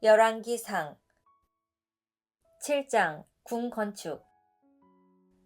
열왕기상 7장 궁 건축.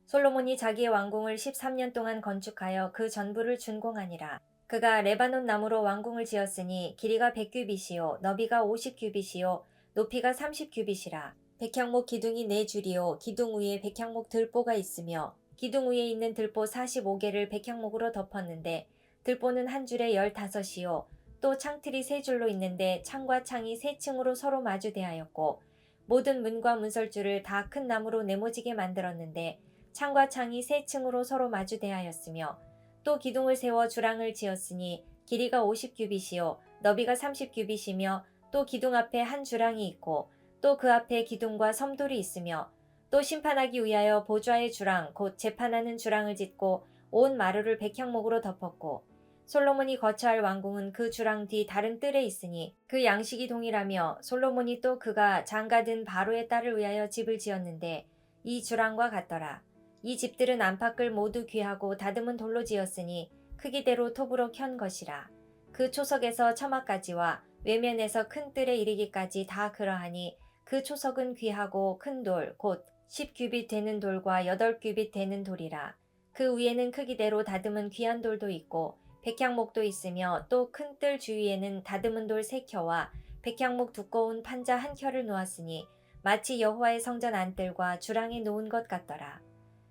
솔로몬이 자기의 왕궁을 13년 동안 건축하여 그 전부를 준공하니라. 그가 레바논 나무로 왕궁을 지었으니 길이가 100규빗이요 너비가 50규빗이요 높이가 30규빗이라. 백향목 기둥이 4줄이요 기둥 위에 백향목 들보가 있으며 기둥 위에 있는 들보 45개를 백향목으로 덮었는데 들보는 한 줄에 15이요 또 창틀이 3줄로 있는데 창과 창이 3층으로 서로 마주대하였고 모든 문과 문설주를 다 큰 나무로 네모지게 만들었는데 창과 창이 3층으로 서로 마주대하였으며 또 기둥을 세워 주랑을 지었으니 길이가 50규빗이요 너비가 30규빗이며 또 기둥 앞에 한 주랑이 있고 또 그 앞에 기둥과 섬돌이 있으며 또 심판하기 위하여 보좌의 주랑 곧 재판하는 주랑을 짓고 온 마루를 백향목으로 덮었고 솔로몬이 거처할 왕궁은 그 주랑 뒤 다른 뜰에 있으니 그 양식이 동일하며 솔로몬이 또 그가 장가든 바로의 딸을 위하여 집을 지었는데 이 주랑과 같더라. 이 집들은 안팎을 모두 귀하고 다듬은 돌로 지었으니 크기대로 톱으로 켠 것이라. 그 초석에서 처마까지와 외면에서 큰 뜰에 이르기까지 다 그러하니 그 초석은 귀하고 큰 돌 곧 10규빗 되는 돌과 8규빗 되는 돌이라. 그 위에는 크기대로 다듬은 귀한 돌도 있고 백향목도 있으며 또 큰 뜰 주위에는 다듬은 돌 3켜와 백향목 두꺼운 판자 1켜를 놓았으니 마치 여호와의 성전 안뜰과 주랑에 놓은 것 같더라.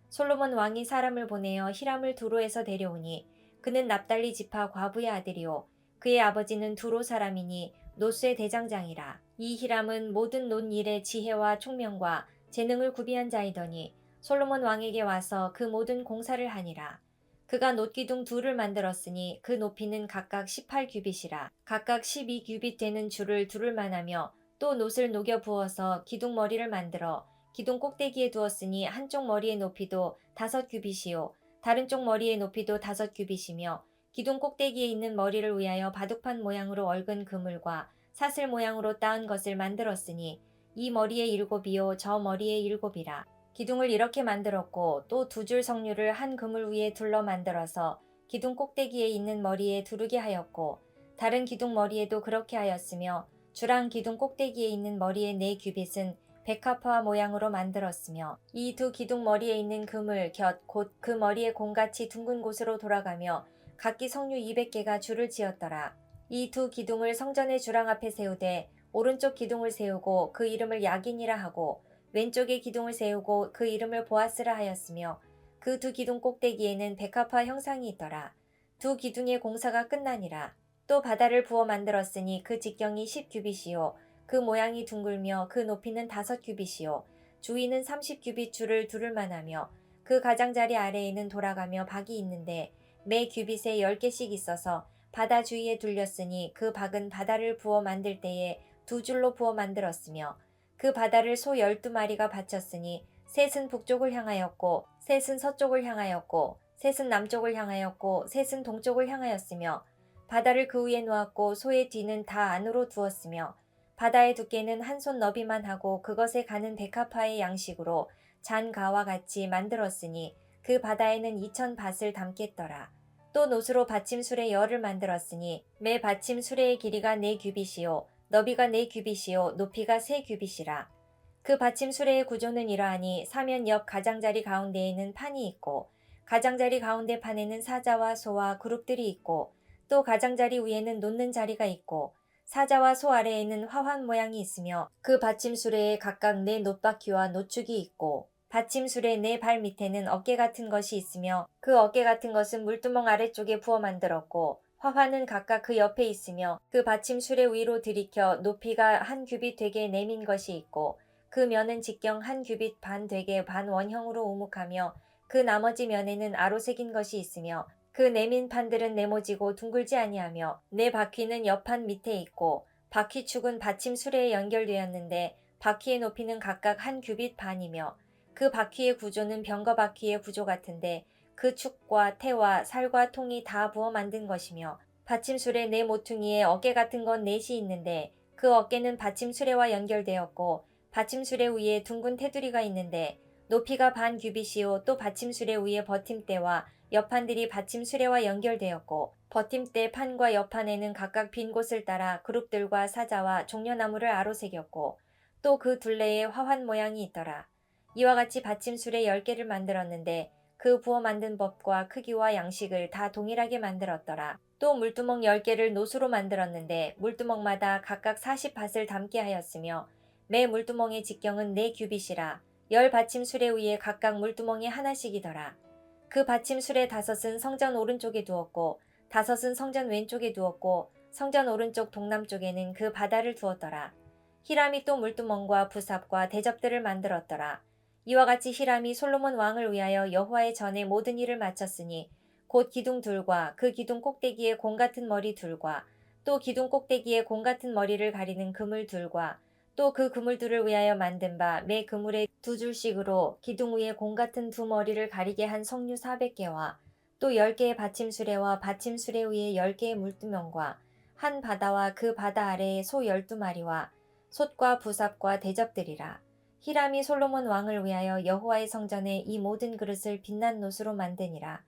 솔로몬 왕이 사람을 보내어 히람을 두로에서 데려오니 그는 납달리 지파 과부의 아들이요 그의 아버지는 두로 사람이니 노스의 대장장이라. 이 히람은 모든 논일의 지혜와 총명과 재능을 구비한 자이더니 솔로몬 왕에게 와서 그 모든 공사를 하니라. 그가 놋기둥 둘을 만들었으니 그 높이는 각각 18규빗이라. 각각 12규빗 되는 줄을 두를 만하며 또 놋을 녹여 부어서 기둥 머리를 만들어 기둥 꼭대기에 두었으니 한쪽 머리의 높이도 5규빗이요 다른 쪽 머리의 높이도 5규빗이며 기둥 꼭대기에 있는 머리를 위하여 바둑판 모양으로 얽은 그물과 사슬 모양으로 따은 것을 만들었으니 이 머리에 7이요 저 머리에 7이라. 기둥을 이렇게 만들었고 또 2줄 석류를 한 그물 위에 둘러 만들어서 기둥 꼭대기에 있는 머리에 두르게 하였고 다른 기둥 머리에도 그렇게 하였으며 주랑 기둥 꼭대기에 있는 머리의 4규빗은 백합화 모양으로 만들었으며 이 두 기둥 머리에 있는 그물 곁 곧 그 머리의 공같이 둥근 곳으로 돌아가며 각기 석류 200개가 줄을 지었더라. 이 두 기둥을 성전의 주랑 앞에 세우되 오른쪽 기둥을 세우고 그 이름을 야긴이라 하고 왼쪽에 기둥을 세우고 그 이름을 보아스라 하였으며 그 두 기둥 꼭대기에는 백합화 형상이 있더라. 두 기둥의 공사가 끝나니라. 또 바다를 부어 만들었으니 그 직경이 10규빗이요 그 모양이 둥글며 그 높이는 5규빗이요 주위는 30규빗 줄을 두를 만하며 그 가장자리 아래에는 돌아가며 박이 있는데 매 규빗에 10개씩 있어서 바다 주위에 둘렸으니 그 박은 바다를 부어 만들 때에 2줄로 부어 만들었으며 그 바다를 소 12마리가 바쳤으니 셋은 북쪽을 향하였고 셋은 서쪽을 향하였고 셋은 남쪽을 향하였고 셋은 동쪽을 향하였으며 바다를 그 위에 놓았고 소의 뒤는 다 안으로 두었으며 바다의 두께는 한 손 너비만 하고 그것에 가는 백합화의 양식으로 잔가와 같이 만들었으니 그 바다에는 2000밭을 담겠더라. 또 놋으로 받침수레 열을 만들었으니 매 받침 수레의 길이가 4규빗이요 너비가 4규빗이요 높이가 3규빗이라. 그 받침 수레의 구조는 이러하니 사면 옆 가장자리 가운데에는 판이 있고 가장자리 가운데 판에는 사자와 소와 그룹들이 있고 또 가장자리 위에는 놓는 자리가 있고 사자와 소 아래에는 화환 모양이 있으며 그 받침 수레에 각각 4 놋바퀴와 노축이 있고 받침 수레 4발 밑에는 어깨 같은 것이 있으며 그 어깨 같은 것은 물두멍 아래쪽에 부어 만들었고 화환은 각각 그 옆에 있으며 그 받침 수레 위로 들이켜 높이가 1규빗 되게 내민 것이 있고 그 면은 직경 1규빗 반 되게 반원형으로 우묵하며 그 나머지 면에는 아로 새긴 것이 있으며 그 내민 판들은 네모지고 둥글지 아니하며 4바퀴는 옆판 밑에 있고 바퀴축은 받침 수레에 연결되었는데 바퀴의 높이는 각각 1규빗 반이며 그 바퀴의 구조는 병거 바퀴의 구조 같은데 그 축과 태와 살과 통이 다 부어 만든 것이며 받침수레 4모퉁이에 어깨 같은 건 4이 있는데 그 어깨는 받침수레와 연결되었고 받침수레 위에 둥근 테두리가 있는데 높이가 반 규빗이요 또 받침수레 위에 버팀대와 옆판들이 받침 수레와 연결되었고 버팀대 판과 옆판에는 각각 빈 곳을 따라 그룹들과 사자와 종려나무를 아로새겼고 또 그 둘레에 화환 모양이 있더라. 이와 같이 받침 수레 10개를 만들었는데 그 부어 만든 법과 크기와 양식을 다 동일하게 만들었더라. 또 물두멍 10개를 노수로 만들었는데 물두멍마다 각각 40밭을 담게 하였으며 매 물두멍의 직경은 4규빗이라 10받침 수레 위에 각각 물두멍이 하나씩이더라. 그 받침 수레 5은 성전 오른쪽에 두었고 5은 성전 왼쪽에 두었고 성전 오른쪽 동남쪽에는 그 바다를 두었더라. 히람이 또 물두멍과 부삽과 대접들을 만들었더라. 이와 같이 히람이 솔로몬 왕을 위하여 여호와의 전에 모든 일을 마쳤으니 곧 기둥 둘과 그 기둥 꼭대기에 공 같은 머리 둘과 또 기둥 꼭대기에 공 같은 머리를 가리는 그물 둘과 또 그 그물들을 위하여 만든 바 매 그물에 2줄씩으로 기둥 위에 공 같은 두 머리를 가리게 한 석류 400개와 또 10개의 받침 수레와 받침 수레 위에 10개의 물두멍과 한 바다와 그 바다 아래에 소 12마리와 솥과 부삽과 대접들이라. 히람이 솔로몬 왕을 위하여 여호와의 성전에 이 모든 그릇을 빛난 노수로 만드니라.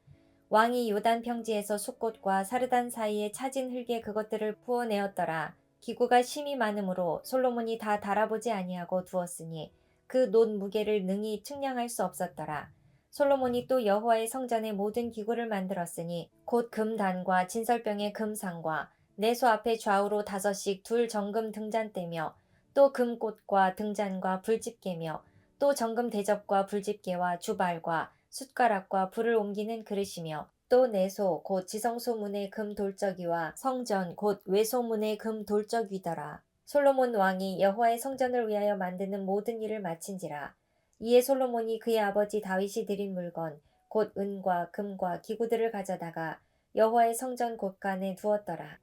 왕이 요단 평지에서 숫꽃과 사르단 사이에 차진 흙에 그것들을 부어내었더라. 기구가 심이 많으므로 솔로몬이 다 달아보지 아니하고 두었으니 그 놋 무게를 능히 측량할 수 없었더라. 솔로몬이 또 여호와의 성전에 모든 기구를 만들었으니 곧 금단과 진설병의 금상과 내소 앞에 좌우로 5씩 둘 정금 등잔대며 또 금꽃과 등잔과 불집게며 또 정금 대접과 불집게와 주발과 숟가락과 불을 옮기는 그릇이며 또 내소 곧 지성소문의 금 돌적이와 성전 곧 외소문의 금 돌적이더라. 솔로몬 왕이 여호와의 성전을 위하여 만드는 모든 일을 마친지라. 이에 솔로몬이 그의 아버지 다윗이 드린 물건 곧 은과 금과 기구들을 가져다가 여호와의 성전 곳간에 두었더라.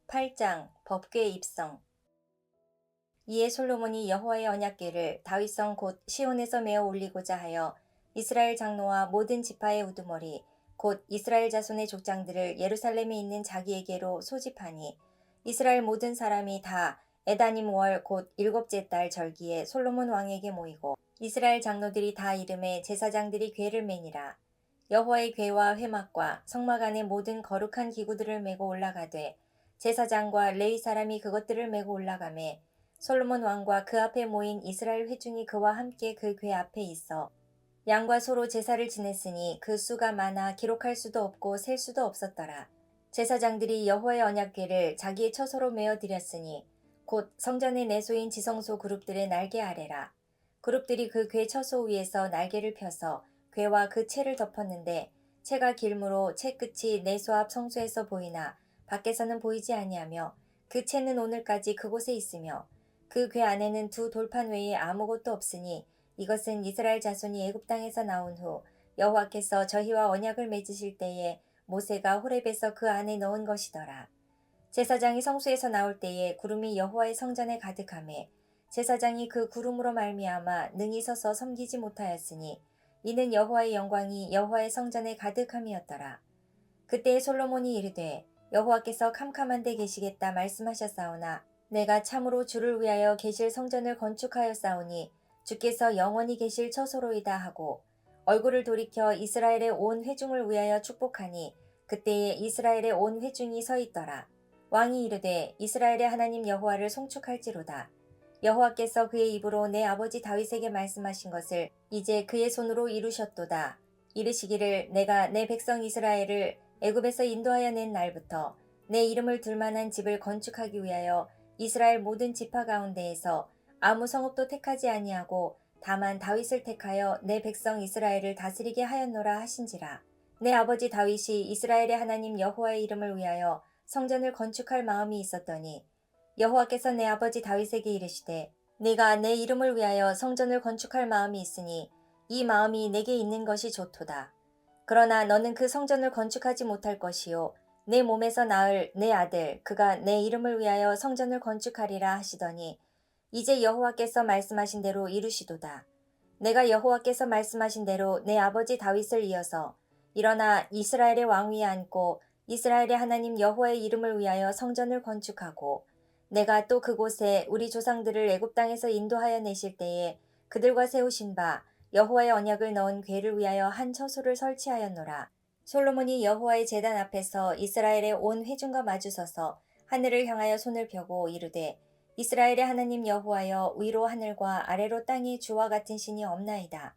8장 법궤 입성. 이에 솔로몬이 여호와의 언약궤를 다윗성 곧 시온에서 메어 올리고자 하여 이스라엘 장로와 모든 지파의 우두머리 곧 이스라엘 자손의 족장들을 예루살렘에 있는 자기에게로 소집하니 이스라엘 모든 사람이 다 에다님 월 곧 7째 달 절기에 솔로몬 왕에게 모이고 이스라엘 장로들이 다 이름에 제사장들이 궤를 매니라. 여호와의 궤와 회막과 성막 안에 모든 거룩한 기구들을 메고 올라가되 제사장과 레위 사람이 그것들을 메고 올라가매 솔로몬 왕과 그 앞에 모인 이스라엘 회중이 그와 함께 그 궤 앞에 있어 양과 소로 제사를 지냈으니 그 수가 많아 기록할 수도 없고 셀 수도 없었더라. 제사장들이 여호와의 언약궤를 자기의 처소로 메어 드렸으니 곧 성전의 내소인 지성소 그룹들의 날개 아래라. 그룹들이 그 궤 처소 위에서 날개를 펴서 궤와 그 채를 덮었는데 채가 길므로 채 끝이 내소 앞 성소에서 보이나 밖에서는 보이지 아니하며 그 채는 오늘까지 그곳에 있으며 그 궤 안에는 두 돌판 외에 아무것도 없으니 이것은 이스라엘 자손이 애굽 땅에서 나온 후 여호와께서 저희와 언약을 맺으실 때에 모세가 호렙에서 그 안에 넣은 것이더라. 제사장이 성소에서 나올 때에 구름이 여호와의 성전에 가득하매 제사장이 그 구름으로 말미암아 능히 서서 섬기지 못하였으니 이는 여호와의 영광이 여호와의 성전에 가득함이었더라. 그때에 솔로몬이 이르되 여호와께서 캄캄한 데 계시겠다 말씀하셨사오나 내가 참으로 주를 위하여 계실 성전을 건축하였사오니 주께서 영원히 계실 처소로이다 하고 얼굴을 돌이켜 이스라엘의 온 회중을 위하여 축복하니 그때에 이스라엘의 온 회중이 서 있더라. 왕이 이르되 이스라엘의 하나님 여호와를 송축할지로다. 여호와께서 그의 입으로 내 아버지 다윗에게 말씀하신 것을 이제 그의 손으로 이루셨도다. 이르시기를 내가 내 백성 이스라엘을 애굽에서 인도하여 낸 날부터 내 이름을 둘 만한 집을 건축하기 위하여 이스라엘 모든 지파 가운데에서 아무 성읍도 택하지 아니하고 다만 다윗을 택하여 내 백성 이스라엘을 다스리게 하였노라 하신지라. 내 아버지 다윗이 이스라엘의 하나님 여호와의 이름을 위하여 성전을 건축할 마음이 있었더니 여호와께서 내 아버지 다윗에게 이르시되 네가 내 이름을 위하여 성전을 건축할 마음이 있으니 이 마음이 내게 있는 것이 좋도다. 그러나 너는 그 성전을 건축하지 못할 것이요 내 몸에서 낳을 내 아들 그가 내 이름을 위하여 성전을 건축하리라 하시더니 이제 여호와께서 말씀하신 대로 이루시도다. 내가 여호와께서 말씀하신 대로 내 아버지 다윗을 이어서 일어나 이스라엘의 왕 위에 앉고 이스라엘의 하나님 여호와의 이름을 위하여 성전을 건축하고 내가 또 그곳에 우리 조상들을 애굽 땅에서 인도하여 내실 때에 그들과 세우신 바 여호와의 언약을 넣은 궤를 위하여 한 처소를 설치하였노라. 솔로몬이 여호와의 제단 앞에서 이스라엘의 온 회중과 마주서서 하늘을 향하여 손을 펴고 이르되 이스라엘의 하나님 여호와여, 위로 하늘과 아래로 땅에 주와 같은 신이 없나이다.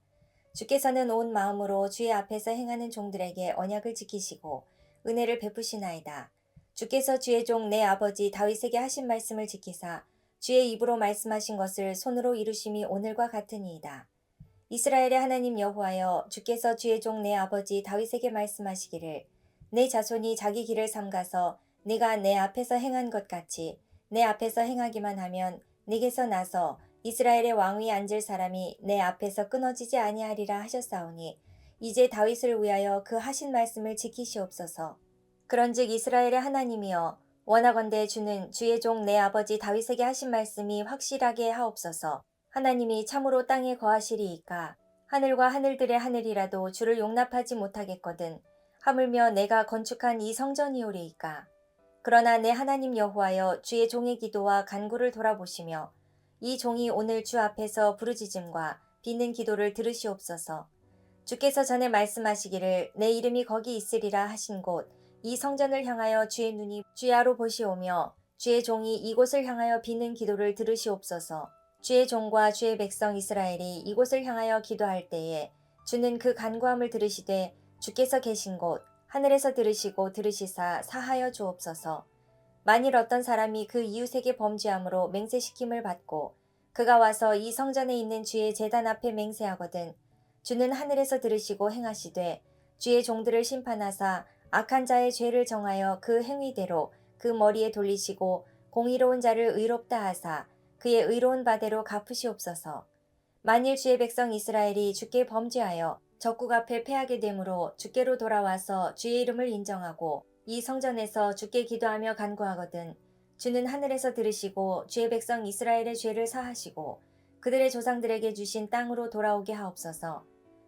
주께서는 온 마음으로 주의 앞에서 행하는 종들에게 언약을 지키시고 은혜를 베푸시나이다. 주께서 주의 종 내 아버지 다윗에게 하신 말씀을 지키사 주의 입으로 말씀하신 것을 손으로 이루심이 오늘과 같으니이다. 이스라엘의 하나님 여호와여, 주께서 주의 종 내 아버지 다윗에게 말씀하시기를 내 자손이 자기 길을 삼가서 네가 내 앞에서 행한 것 같이 내 앞에서 행하기만 하면 네게서 나서 이스라엘의 왕위에 앉을 사람이 내 앞에서 끊어지지 아니하리라 하셨사오니 이제 다윗을 위하여 그 하신 말씀을 지키시옵소서. 그런즉 이스라엘의 하나님이여, 원하건대 주는 주의 종 내 아버지 다윗에게 하신 말씀이 확실하게 하옵소서. 하나님이 참으로 땅에 거하시리이까. 하늘과 하늘들의 하늘이라도 주를 용납하지 못하겠거든 하물며 내가 건축한 이 성전이오리이까. 그러나 내 하나님 여호와여, 주의 종의 기도와 간구를 돌아보시며 이 종이 오늘 주 앞에서 부르짖음과 비는 기도를 들으시옵소서. 주께서 전에 말씀하시기를 내 이름이 거기 있으리라 하신 곳 이 성전을 향하여 주의 눈이 주야로 보시오며 주의 종이 이곳을 향하여 비는 기도를 들으시옵소서. 주의 종과 주의 백성 이스라엘이 이곳을 향하여 기도할 때에 주는 그 간구함을 들으시되 주께서 계신 곳 하늘에서 들으시고 들으시사 사하여 주옵소서. 만일 어떤 사람이 그 이웃에게 범죄함으로 맹세시킴을 받고 그가 와서 이 성전에 있는 주의 제단 앞에 맹세하거든 주는 하늘에서 들으시고 행하시되 주의 종들을 심판하사 악한 자의 죄를 정하여 그 행위대로 그 머리에 돌리시고 공의로운 자를 의롭다 하사 그의 의로운 바대로 갚으시옵소서. 만일 주의 백성 이스라엘이 주께 범죄하여 적국 앞에 패하게 되므로 주께로 돌아와서 주의 이름을 인정하고 이 성전에서 주께 기도하며 간구하거든 주는 하늘에서 들으시고 주의 백성 이스라엘의 죄를 사하시고 그들의 조상들에게 주신 땅으로 돌아오게 하옵소서.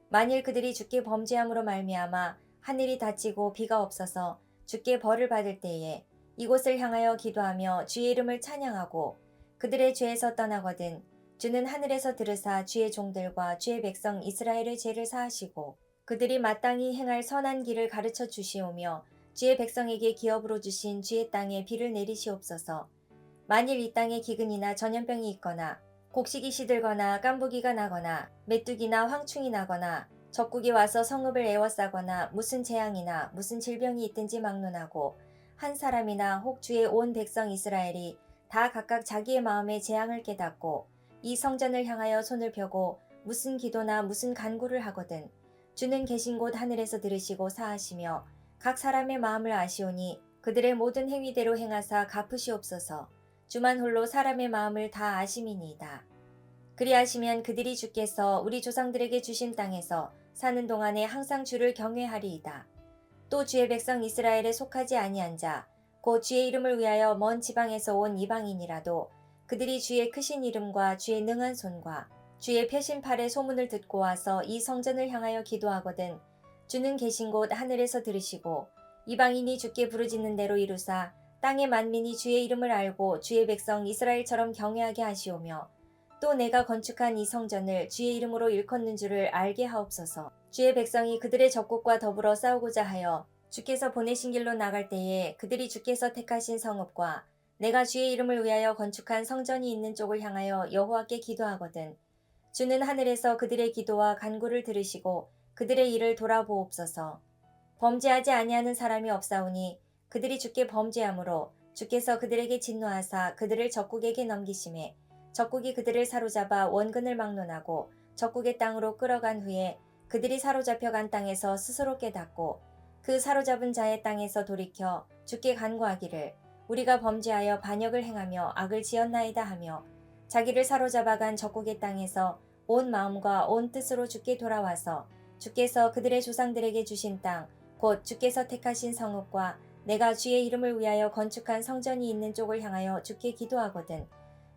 만일 그들이 주께 범죄함으로 말미암아 하늘이 닫히고 비가 없어서 주께 벌을 받을 때에 이곳을 향하여 기도하며 주의 이름을 찬양하고 그들의 죄에서 떠나거든 주는 하늘에서 들으사 주의 종들과 주의 백성 이스라엘의 죄를 사하시고 그들이 마땅히 행할 선한 길을 가르쳐 주시오며 주의 백성에게 기업으로 주신 주의 땅에 비를 내리시옵소서. 만일 이 땅에 기근이나 전염병이 있거나 곡식이 시들거나 깐부기가 나거나 메뚜기나 황충이 나거나 적국이 와서 성읍을 에워싸거나 무슨 재앙이나 무슨 질병이 있든지 막론하고 한 사람이나 혹 주의 온 백성 이스라엘이 다 각각 자기의 마음의 재앙을 깨닫고 이 성전을 향하여 손을 펴고 무슨 기도나 무슨 간구를 하거든 주는 계신 곳 하늘에서 들으시고 사하시며 각 사람의 마음을 아시오니 그들의 모든 행위대로 행하사 갚으시옵소서. 주만 홀로 사람의 마음을 다 아심이니이다. 그리하시면 그들이 주께서 우리 조상들에게 주신 땅에서 사는 동안에 항상 주를 경외하리이다. 또 주의 백성 이스라엘에 속하지 아니한 자, 곧 주의 이름을 위하여 먼 지방에서 온 이방인이라도 그들이 주의 크신 이름과 주의 능한 손과 주의 펴신 팔의 소문을 듣고 와서 이 성전을 향하여 기도하거든 주는 계신 곳 하늘에서 들으시고 이방인이 주께 부르짖는 대로 이루사 땅의 만민이 주의 이름을 알고 주의 백성 이스라엘처럼 경외하게 하시오며 또 내가 건축한 이 성전을 주의 이름으로 일컫는 줄을 알게 하옵소서. 주의 백성이 그들의 적국과 더불어 싸우고자 하여 주께서 보내신 길로 나갈 때에 그들이 주께서 택하신 성읍과 내가 주의 이름을 위하여 건축한 성전이 있는 쪽을 향하여 여호와께 기도하거든 주는 하늘에서 그들의 기도와 간구를 들으시고 그들의 일을 돌아보옵소서. 범죄하지 아니하는 사람이 없사오니 그들이 주께 범죄함으로 주께서 그들에게 진노하사 그들을 적국에게 넘기심에 적국이 그들을 사로잡아 원근을 막론하고 적국의 땅으로 끌어간 후에 그들이 사로잡혀 간 땅에서 스스로 깨닫고 그 사로잡은 자의 땅에서 돌이켜 주께 간구하기를 우리가 범죄하여 반역을 행하며 악을 지었나이다 하며 자기를 사로잡아 간 적국의 땅에서 온 마음과 온 뜻으로 주께 돌아와서 주께서 그들의 조상들에게 주신 땅 곧 주께서 택하신 성읍과 내가 주의 이름을 위하여 건축한 성전이 있는 쪽을 향하여 주께 기도하거든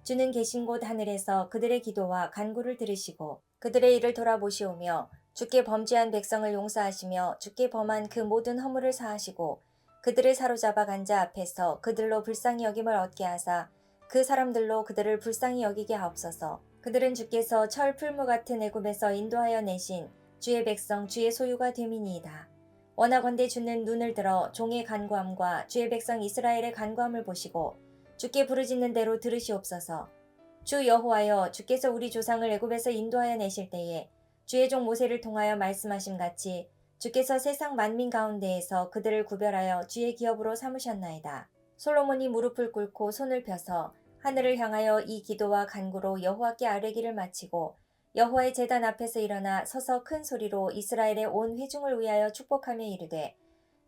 주는 계신 곳 하늘에서 그들의 기도와 간구를 들으시고 그들의 일을 돌아보시오며 주께 범죄한 백성을 용서하시며 주께 범한 그 모든 허물을 사하시고 그들을 사로잡아 간 자 앞에서 그들로 불쌍히 여김을 얻게 하사 그 사람들로 그들을 불쌍히 여기게 하옵소서. 그들은 주께서 철 풀무 같은 애굽에서 인도하여 내신 주의 백성 주의 소유가 됨이니이다. 원하건대 주는 눈을 들어 종의 간구함과 주의 백성 이스라엘의 간구함을 보시고 주께 부르짖는 대로 들으시옵소서. 주 여호와여, 주께서 우리 조상을 애굽에서 인도하여 내실 때에 주의 종 모세를 통하여 말씀하심 같이 주께서 세상 만민 가운데에서 그들을 구별하여 주의 기업으로 삼으셨나이다. 솔로몬이 무릎을 꿇고 손을 펴서 하늘을 향하여 이 기도와 간구로 여호와께 아뢰기를 마치고 여호와의 제단 앞에서 일어나 서서 큰 소리로 이스라엘의 온 회중을 위하여 축복하며 이르되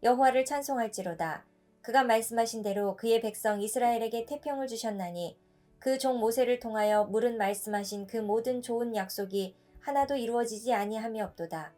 여호와를 찬송할지로다. 그가 말씀하신 대로 그의 백성 이스라엘에게 태평을 주셨나니 그 종 모세를 통하여 물은 말씀하신 그 모든 좋은 약속이 하나도 이루어지지 아니함이 없도다.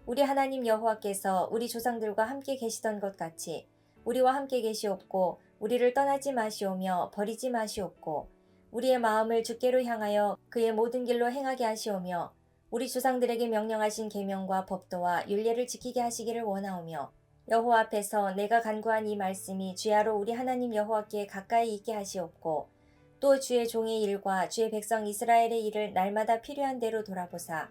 우리 하나님 여호와께서 우리 조상들과 함께 계시던 것 같이 우리와 함께 계시옵고 우리를 떠나지 마시오며 버리지 마시옵고 우리의 마음을 주께로 향하여 그의 모든 길로 행하게 하시오며 우리 조상들에게 명령하신 계명과 법도와 율례를 지키게 하시기를 원하오며 여호와 앞에서 내가 간구한 이 말씀이 주야로 우리 하나님 여호와께 가까이 있게 하시옵고 또 주의 종의 일과 주의 백성 이스라엘의 일을 날마다 필요한 대로 돌아보사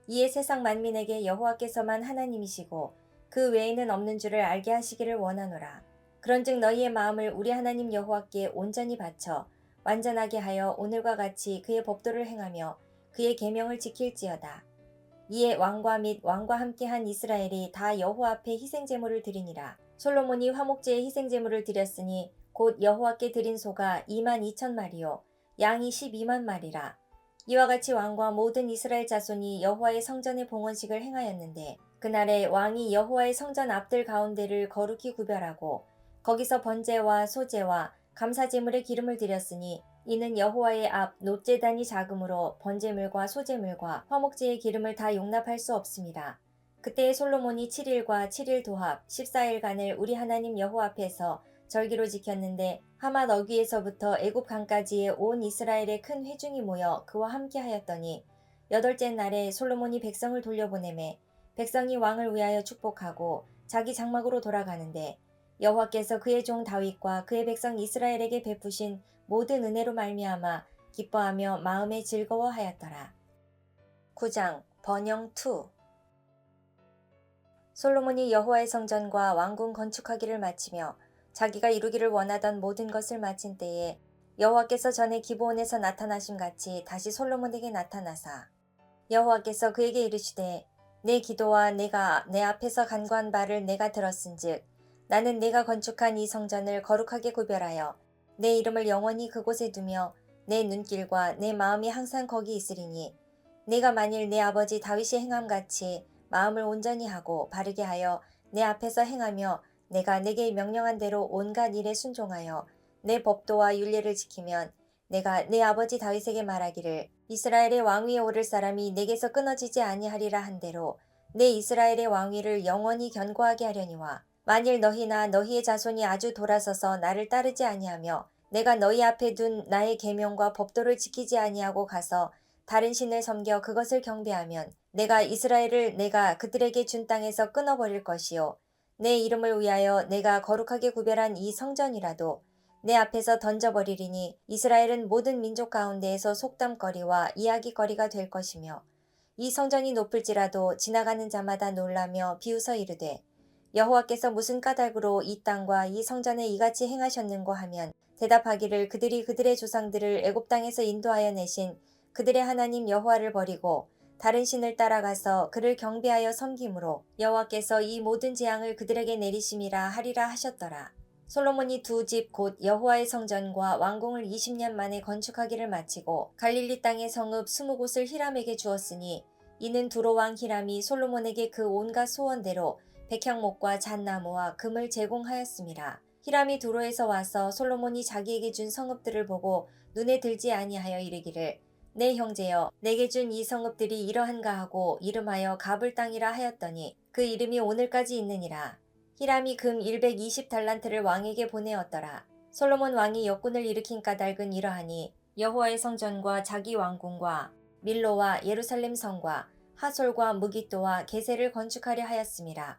이에 세상 만민에게 여호와께서만 하나님이시고 그 외에는 없는 줄을 알게 하시기를 원하노라. 그런즉 너희의 마음을 우리 하나님 여호와께 온전히 바쳐 완전하게 하여 오늘과 같이 그의 법도를 행하며 그의 계명을 지킬지어다. 이에 왕과 및 왕과 함께한 이스라엘이 다 여호와 앞에 희생제물을 드리니라. 솔로몬이 화목제의 희생제물을 드렸으니 곧 여호와께 드린 소가 22,000마리요 양이 12만 마리라. 이와 같이 왕과 모든 이스라엘 자손이 여호와의 성전의 봉헌식을 행하였는데 그날에 왕이 여호와의 성전 앞들 가운데를 거룩히 구별하고 거기서 번제와 소제와 감사제물의 기름을 드렸으니 이는 여호와의 앞 놋제단이 작으므로 번제물과 소제물과 화목제의 기름을 다 용납할 수 없습니다. 그때에 솔로몬이 7일과 7일 도합 14일간을 우리 하나님 여호와 앞에서 절기로 지켰는데 하맛 어귀에서부터 애굽 강까지의 온 이스라엘의 큰 회중이 모여 그와 함께 하였더니 여덟째 날에 솔로몬이 백성을 돌려보내매 백성이 왕을 위하여 축복하고 자기 장막으로 돌아가는데 여호와께서 그의 종 다윗과 그의 백성 이스라엘에게 베푸신 모든 은혜로 말미암아 기뻐하며 마음에 즐거워하였더라. 9장 번영 2 솔로몬이 여호와의 성전과 왕궁 건축하기를 마치며 자기가 이루기를 원하던 모든 것을 마친 때에 여호와께서 전에 기브온에서 나타나심 같이 다시 솔로몬에게 나타나사 여호와께서 그에게 이르시되 내 기도와 내가 내 앞에서 간구한 바를 내가 들었은즉 나는 내가 건축한 이 성전을 거룩하게 구별하여 내 이름을 영원히 그곳에 두며 내 눈길과 내 마음이 항상 거기 있으리니 내가 만일 내 아버지 다윗이 행함같이 마음을 온전히 하고 바르게 하여 내 앞에서 행하며 내가 내게 명령한 대로 온갖 일에 순종하여 내 법도와 율례를 지키면 내가 내 아버지 다윗에게 말하기를 이스라엘의 왕위에 오를 사람이 내게서 끊어지지 아니하리라 한 대로 내 이스라엘의 왕위를 영원히 견고하게 하려니와 만일 너희나 너희의 자손이 아주 돌아서서 나를 따르지 아니하며 내가 너희 앞에 둔 나의 계명과 법도를 지키지 아니하고 가서 다른 신을 섬겨 그것을 경배하면 내가 이스라엘을 내가 그들에게 준 땅에서 끊어버릴 것이요 내 이름을 위하여 내가 거룩하게 구별한 이 성전이라도 내 앞에서 던져버리리니 이스라엘은 모든 민족 가운데에서 속담거리와 이야기거리가 될 것이며 이 성전이 높을지라도 지나가는 자마다 놀라며 비웃어 이르되 여호와께서 무슨 까닭으로 이 땅과 이 성전에 이같이 행하셨는고 하면 대답하기를 그들이 그들의 조상들을 애굽 땅에서 인도하여 내신 그들의 하나님 여호와를 버리고 다른 신을 따라가서 그를 경배하여 섬김으로 여호와께서 이 모든 재앙을 그들에게 내리심이라 하리라 하셨더라. 솔로몬이 두 집 곧 여호와의 성전과 왕궁을 20년 만에 건축하기를 마치고 갈릴리 땅의 성읍 20곳을 히람에게 주었으니 이는 두로 왕 히람이 솔로몬에게 그 온갖 소원대로 백향목과 잣나무와 금을 제공하였습니다. 히람이 두로에서 와서 솔로몬이 자기에게 준 성읍들을 보고 눈에 들지 아니하여 이르기를 내 형제여 내게 준 이 성읍들이 이러한가 하고 이름하여 가불 땅이라 하였더니 그 이름이 오늘까지 있느니라. 히람이 금 120달란트를 왕에게 보내었더라. 솔로몬 왕이 역군을 일으킨 까닭은 이러하니 여호와의 성전과 자기 왕궁과 밀로와 예루살렘 성과 하솔과 무깃도와 게셀을 건축하려 하였음이라.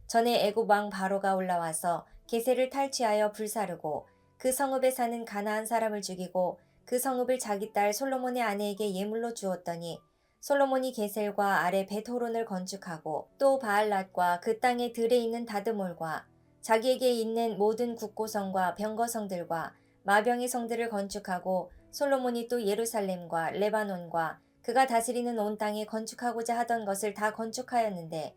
전에 애굽 왕 바로가 올라와서 게셀을 탈취하여 불사르고 그 성읍에 사는 가나안 사람을 죽이고 그 성읍을 자기 딸 솔로몬의 아내에게 예물로 주었더니 솔로몬이 게셀과 아래 벳호론을 건축하고 또 바알랏과 그 땅의 들에 있는 다드몰과 자기에게 있는 모든 국고성과 병거성들과 마병의 성들을 건축하고 솔로몬이 또 예루살렘과 레바논과 그가 다스리는 온 땅에 건축하고자 하던 것을 다 건축하였는데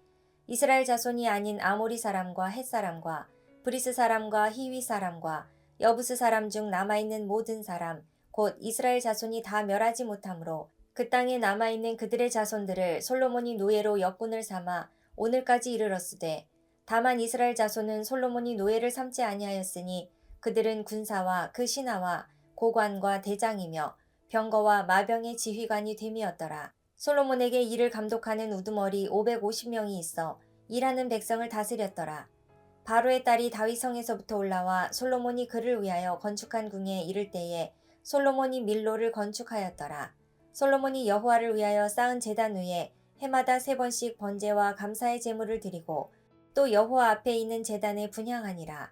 이스라엘 자손이 아닌 아모리 사람과 헷 사람과 브리스 사람과 히위 사람과 여부스 사람 중 남아있는 모든 사람 곧 이스라엘 자손이 다 멸하지 못하므로 그 땅에 남아있는 그들의 자손들을 솔로몬이 노예로 역군을 삼아 오늘까지 이르렀으되 다만 이스라엘 자손은 솔로몬이 노예를 삼지 아니하였으니 그들은 군사와 그 신하와 고관과 대장이며 병거와 마병의 지휘관이 됨이었더라. 솔로몬에게 이를 감독하는 우두머리 550명이 있어 일하는 백성을 다스렸더라. 바로의 딸이 다윗성에서부터 올라와 솔로몬이 그를 위하여 건축한 궁에 이를 때에 솔로몬이 밀로를 건축하였더라. 솔로몬이 여호와를 위하여 쌓은 제단 위에 해마다 3번씩 번제와 감사의 제물을 드리고 또 여호와 앞에 있는 제단에 분향하니라.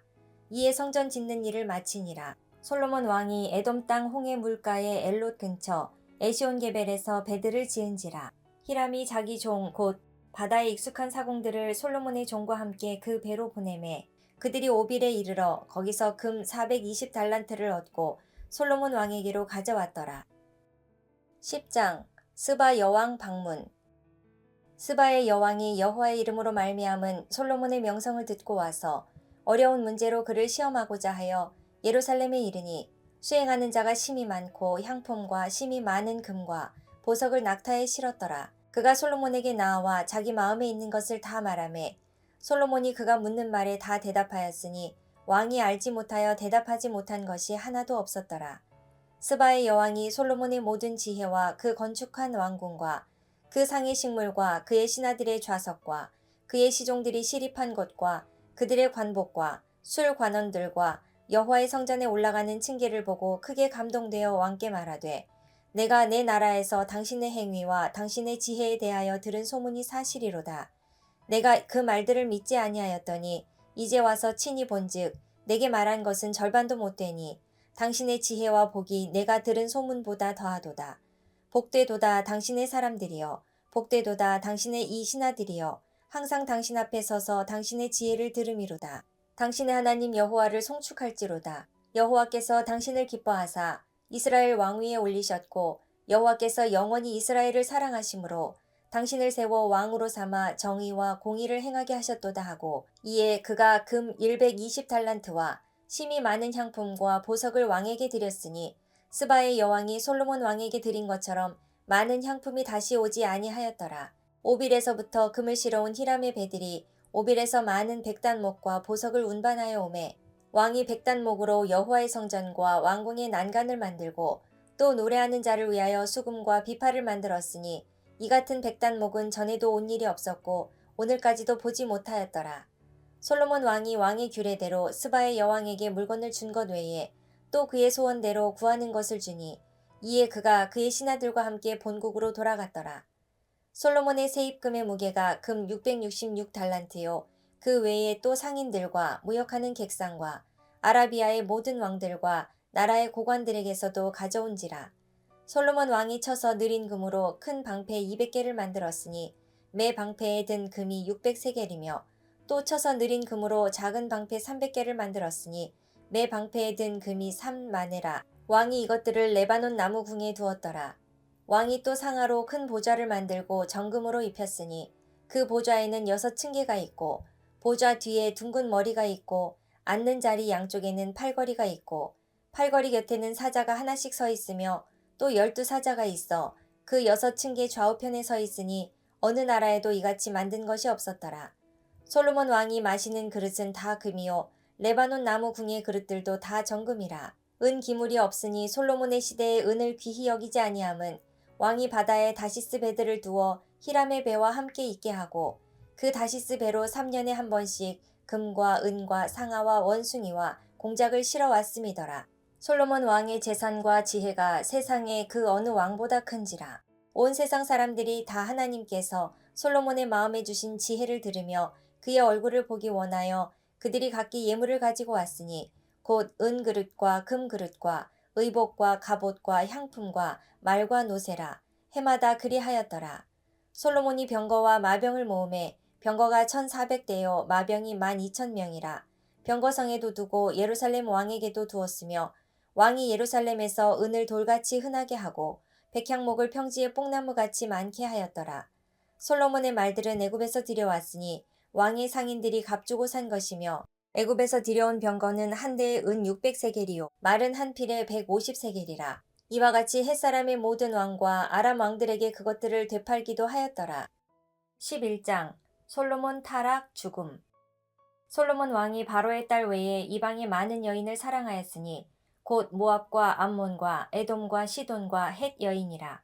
이에 성전 짓는 일을 마치니라. 솔로몬 왕이 에돔 땅 홍해 물가의 엘롯 근처 에시온게벨에서 배들을 지은지라. 히람이 자기 종 곧 바다에 익숙한 사공들을 솔로몬의 종과 함께 그 배로 보내매 그들이 오빌에 이르러 거기서 금 420달란트를 얻고 솔로몬 왕에게로 가져왔더라. 10장 스바 여왕 방문. 스바의 여왕이 여호와의 이름으로 말미암은 솔로몬의 명성을 듣고 와서 어려운 문제로 그를 시험하고자 하여 예루살렘에 이르니 수행하는 자가 심히 많고 향품과 심히 많은 금과 보석을 낙타에 실었더라. 그가 솔로몬에게 나와 자기 마음에 있는 것을 다 말하매 솔로몬이 그가 묻는 말에 다 대답하였으니 왕이 알지 못하여 대답하지 못한 것이 하나도 없었더라. 스바의 여왕이 솔로몬의 모든 지혜와 그 건축한 왕궁과 그 상의 식물과 그의 신하들의 좌석과 그의 시종들이 시립한 곳과 그들의 관복과 술 관원들과 여호와의 성전에 올라가는 층계를 보고 크게 감동되어 왕께 말하되 내가 내 나라에서 당신의 행위와 당신의 지혜에 대하여 들은 소문이 사실이로다. 내가 그 말들을 믿지 아니하였더니 이제 와서 친히 본즉 내게 말한 것은 절반도 못되니 당신의 지혜와 복이 내가 들은 소문보다 더하도다. 복되도다 당신의 사람들이여 복되도다 당신의 이 신하들이여 항상 당신 앞에 서서 당신의 지혜를 들음이로다. 당신의 하나님 여호와를 송축할지로다. 여호와께서 당신을 기뻐하사 이스라엘 왕위에 올리셨고 여호와께서 영원히 이스라엘을 사랑하심으로 당신을 세워 왕으로 삼아 정의와 공의를 행하게 하셨도다 하고 이에 그가 금 120달란트와 심히 많은 향품과 보석을 왕에게 드렸으니 스바의 여왕이 솔로몬 왕에게 드린 것처럼 많은 향품이 다시 오지 아니하였더라. 오빌에서부터 금을 실어온 히람의 배들이 오빌에서 많은 백단목과 보석을 운반하여 오매 왕이 백단목으로 여호와의 성전과 왕궁의 난간을 만들고 또 노래하는 자를 위하여 수금과 비파를 만들었으니 이 같은 백단목은 전에도 온 일이 없었고 오늘까지도 보지 못하였더라. 솔로몬 왕이 왕의 규례대로 스바의 여왕에게 물건을 준 것 외에 또 그의 소원대로 구하는 것을 주니 이에 그가 그의 신하들과 함께 본국으로 돌아갔더라. 솔로몬의 세입금의 무게가 금 666달란트요. 그 외에 또 상인들과 무역하는 객상과 아라비아의 모든 왕들과 나라의 고관들에게서도 가져온지라. 솔로몬 왕이 쳐서 느린 금으로 큰 방패 200개를 만들었으니 매 방패에 든 금이 600세겔이며 또 쳐서 느린 금으로 작은 방패 300개를 만들었으니 매 방패에 든 금이 3마네라. 왕이 이것들을 레바논 나무 궁에 두었더라. 왕이 또 상하로 큰 보좌를 만들고 정금으로 입혔으니 그 보좌에는 6층계가 있고 보좌 뒤에 둥근 머리가 있고 앉는 자리 양쪽에는 팔걸이가 있고 팔걸이 곁에는 사자가 하나씩 서 있으며 또 12사자가 있어 그 6층계 좌우편에 서 있으니 어느 나라에도 이같이 만든 것이 없었더라. 솔로몬 왕이 마시는 그릇은 다 금이요 레바논 나무 궁의 그릇들도 다 정금이라. 은 기물이 없으니 솔로몬의 시대에 은을 귀히 여기지 아니함은 왕이 바다에 다시스 배들을 두어 히람의 배와 함께 있게 하고 그 다시스 배로 3년에 한 번씩 금과 은과 상아와 원숭이와 공작을 실어 왔음이더라. 솔로몬 왕의 재산과 지혜가 세상의 그 어느 왕보다 큰지라. 온 세상 사람들이 다 하나님께서 솔로몬의 마음에 주신 지혜를 들으며 그의 얼굴을 보기 원하여 그들이 각기 예물을 가지고 왔으니 곧 은그릇과 금그릇과 의복과 갑옷과 향품과 말과 노새라. 해마다 그리하였더라. 솔로몬이 병거와 마병을 모으매 병거가 1,400대요 마병이 12,000명이라. 병거성에도 두고 예루살렘 왕에게도 두었으며 왕이 예루살렘에서 은을 돌같이 흔하게 하고 백향목을 평지에 뽕나무같이 많게 하였더라. 솔로몬의 말들은 애굽에서 들여왔으니 왕의 상인들이 값주고 산 것이며 애굽에서 들여온 병거는 한 대에 은 600세겔이요 말은 한 필에 150세겔이라. 이와 같이 햇사람의 모든 왕과 아람 왕들에게 그것들을 되팔기도 하였더라. 11장 솔로몬 타락 죽음. 솔로몬 왕이 바로의 딸 외에 이방의 많은 여인을 사랑하였으니 곧 모압과 암몬과 에돔과 시돈과 헷 여인이라.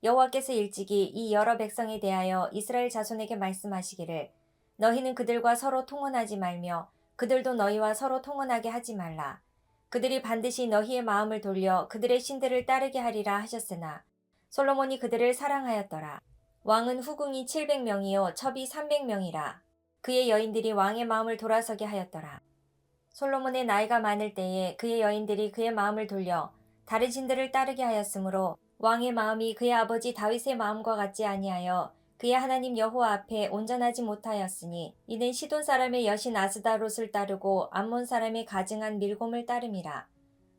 여호와께서 일찍이 이 여러 백성에 대하여 이스라엘 자손에게 말씀하시기를 너희는 그들과 서로 통혼하지 말며 그들도 너희와 서로 통혼하게 하지 말라. 그들이 반드시 너희의 마음을 돌려 그들의 신들을 따르게 하리라 하셨으나 솔로몬이 그들을 사랑하였더라. 왕은 후궁이 700명이요 첩이 300명이라. 그의 여인들이 왕의 마음을 돌아서게 하였더라. 솔로몬의 나이가 많을 때에 그의 여인들이 그의 마음을 돌려 다른 신들을 따르게 하였으므로 왕의 마음이 그의 아버지 다윗의 마음과 같지 아니하여 그의 하나님 여호와 앞에 온전하지 못하였으니 이는 시돈 사람의 여신 아스다롯을 따르고 암몬 사람의 가증한 밀곰을 따름이라.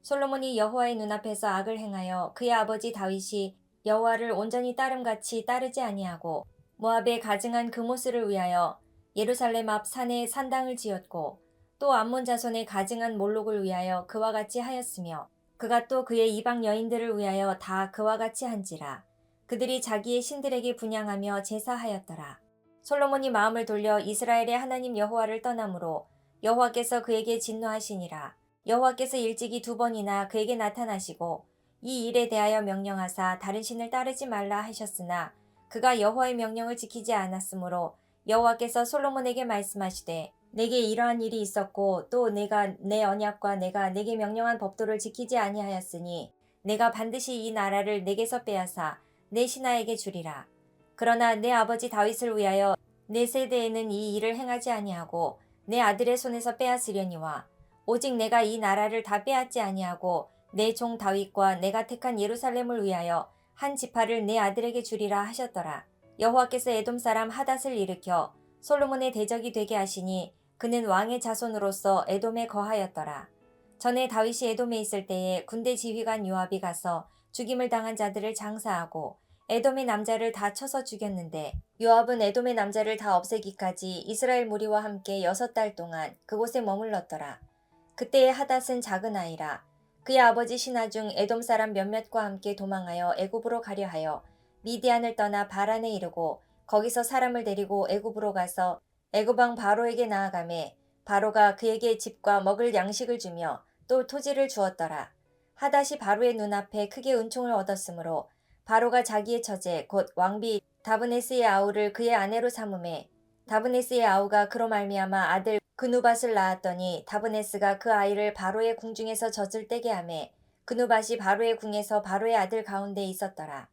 솔로몬이 여호와의 눈앞에서 악을 행하여 그의 아버지 다윗이 여호와를 온전히 따름같이 따르지 아니하고 모압의 가증한 그모스를 위하여 예루살렘 앞 산에 산당을 지었고 또 암몬 자손의 가증한 몰록을 위하여 그와 같이 하였으며 그가 또 그의 이방 여인들을 위하여 다 그와 같이 한지라. 그들이 자기의 신들에게 분향하며 제사하였더라. 솔로몬이 마음을 돌려 이스라엘의 하나님 여호와를 떠나므로 여호와께서 그에게 진노하시니라. 여호와께서 일찍이 2번이나 그에게 나타나시고 이 일에 대하여 명령하사 다른 신을 따르지 말라 하셨으나 그가 여호와의 명령을 지키지 않았으므로 여호와께서 솔로몬에게 말씀하시되 내게 이러한 일이 있었고 또 내가 내 언약과 내가 내게 명령한 법도를 지키지 아니하였으니 내가 반드시 이 나라를 내게서 빼앗아 내 신하에게 주리라. 그러나 내 아버지 다윗을 위하여 내 세대에는 이 일을 행하지 아니하고 내 아들의 손에서 빼앗으려니와 오직 내가 이 나라를 다 빼앗지 아니하고 내 종 다윗과 내가 택한 예루살렘을 위하여 한 지파를 내 아들에게 주리라 하셨더라. 여호와께서 에돔 사람 하닷을 일으켜 솔로몬의 대적이 되게 하시니 그는 왕의 자손으로서 에돔에 거하였더라. 전에 다윗이 에돔에 있을 때에 군대 지휘관 요압이 가서 죽임을 당한 자들을 장사하고 에돔의 남자를 다 쳐서 죽였는데 요압은 에돔의 남자를 다 없애기까지 이스라엘 무리와 함께 6달 동안 그곳에 머물렀더라. 그때의 하닷은 작은 아이라. 그의 아버지 신하 중 에돔 사람 몇몇과 함께 도망하여 애굽으로 가려 하여 미디안을 떠나 바란에 이르고 거기서 사람을 데리고 애굽으로 가서 애굽 왕 바로에게 나아가매 바로가 그에게 집과 먹을 양식을 주며 또 토지를 주었더라. 하닷이 바로의 눈앞에 크게 은총을 얻었으므로 바로가 자기의 처제 곧 왕비 다브네스의 아우를 그의 아내로 삼음에 다브네스의 아우가 그로 말미암아 아들 그누밧을 낳았더니 다브네스가 그 아이를 바로의 궁중에서 젖을 떼게 하매 그누밧이 바로의 궁에서 바로의 아들 가운데 있었더라.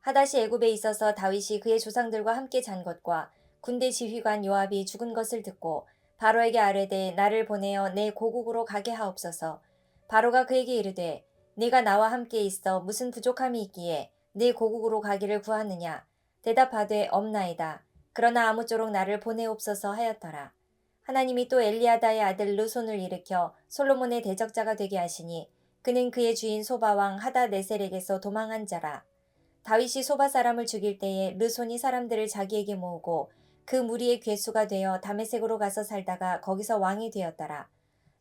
하닷이 애굽에 있어서 다윗이 그의 조상들과 함께 잔 것과 군대 지휘관 요압이 죽은 것을 듣고 바로에게 아뢰되 나를 보내어 내 고국으로 가게 하옵소서. 바로가 그에게 이르되 네가 나와 함께 있어 무슨 부족함이 있기에 내 고국으로 가기를 구하느냐. 대답하되 없나이다. 그러나 아무쪼록 나를 보내옵소서 하였더라. 하나님이 또 엘리아다의 아들 르손을 일으켜 솔로몬의 대적자가 되게 하시니 그는 그의 주인 소바왕 하닷네셀에게서 도망한 자라. 다윗이 소바 사람을 죽일 때에 르손이 사람들을 자기에게 모으고 그 무리의 괴수가 되어 다메섹으로 가서 살다가 거기서 왕이 되었더라.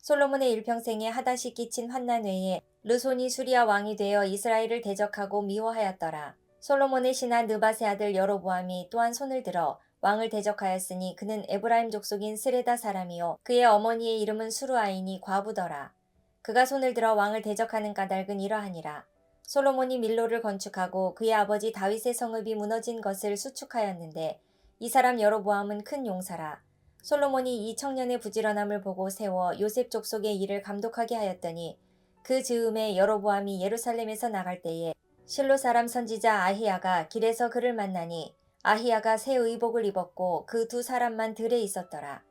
솔로몬의 일평생에 하닷이 끼친 환난 외에 르손이 수리아 왕이 되어 이스라엘을 대적하고 미워하였더라. 솔로몬의 신하 느밧의 아들 여로보암이 또한 손을 들어 왕을 대적하였으니 그는 에브라임 족속인 스레다 사람이요 그의 어머니의 이름은 수루아이니 과부더라. 그가 손을 들어 왕을 대적하는 까닭은 이러하니라. 솔로몬이 밀로를 건축하고 그의 아버지 다윗의 성읍이 무너진 것을 수축하였는데 이 사람 여로보암은 큰 용사라. 솔로몬이 이 청년의 부지런함을 보고 세워 요셉 족속의 일을 감독하게 하였더니 그 즈음에 여로보암이 예루살렘에서 나갈 때에 실로 사람 선지자 아히야가 길에서 그를 만나니 아히야가 새 의복을 입었고 그 2사람만 들에 있었더라.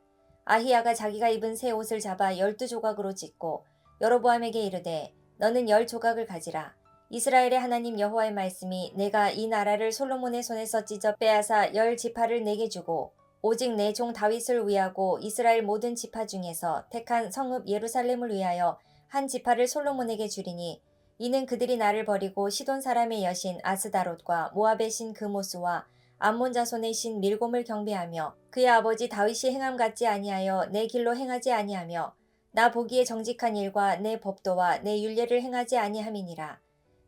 아히야가 자기가 입은 새 옷을 잡아 12조각으로 찢고 여로보암에게 이르되 너는 10조각을 가지라. 이스라엘의 하나님 여호와의 말씀이 내가 이 나라를 솔로몬의 손에서 찢어 빼앗아 10지파를 내게 주고 오직 내 종 다윗을 위하고 이스라엘 모든 지파 중에서 택한 성읍 예루살렘을 위하여 한 지파를 솔로몬에게 주리니 이는 그들이 나를 버리고 시돈 사람의 여신 아스다롯과 모압의 신 그모스와 암몬 자손의 신 밀곰을 경배하며 그의 아버지 다윗이 행함 같지 아니하여 내 길로 행하지 아니하며 나 보기에 정직한 일과 내 법도와 내 율례를 행하지 아니함이니라.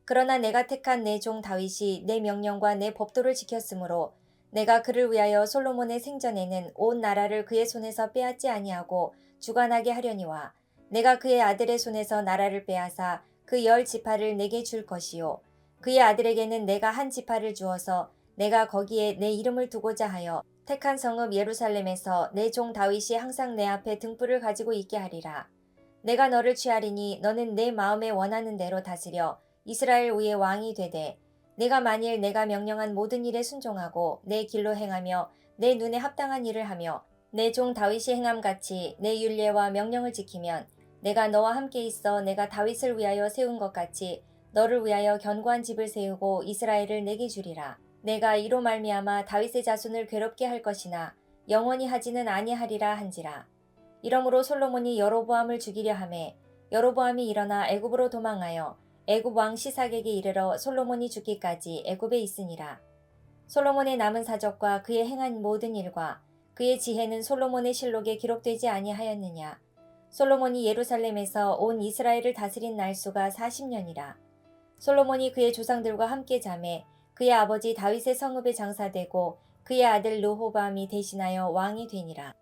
그러나 내가 택한 내 종 다윗이 내 명령과 내 법도를 지켰으므로 내가 그를 위하여 솔로몬의 생전에는 온 나라를 그의 손에서 빼앗지 아니하고 주관하게 하려니와 내가 그의 아들의 손에서 나라를 빼앗아 그 10지파를 내게 줄 것이요 그의 아들에게는 내가 한 지파를 주어서 내가 거기에 내 이름을 두고자 하여 택한 성읍 예루살렘에서 내 종 다윗이 항상 내 앞에 등불을 가지고 있게 하리라. 내가 너를 취하리니 너는 내 마음에 원하는 대로 다스려 이스라엘 위에 왕이 되되 내가 만일 내가 명령한 모든 일에 순종하고 내 길로 행하며 내 눈에 합당한 일을 하며 내 종 다윗이 행함같이 내 율례와 명령을 지키면 내가 너와 함께 있어 내가 다윗을 위하여 세운 것 같이 너를 위하여 견고한 집을 세우고 이스라엘을 내게 주리라. 내가 이로 말미암아 다윗의 자손을 괴롭게 할 것이나 영원히 하지는 아니하리라 한지라. 이러므로 솔로몬이 여로보암을 죽이려 하매 여로보암이 일어나 애굽으로 도망하여 애굽 왕 시삭에게 이르러 솔로몬이 죽기까지 애굽에 있으니라. 솔로몬의 남은 사적과 그의 행한 모든 일과 그의 지혜는 솔로몬의 실록에 기록되지 아니하였느냐. 솔로몬이 예루살렘에서 온 이스라엘을 다스린 날수가 40년이라. 솔로몬이 그의 조상들과 함께 자매 그의 아버지 다윗의 성읍에 장사되고 그의 아들 르호보암이 대신하여 왕이 되니라.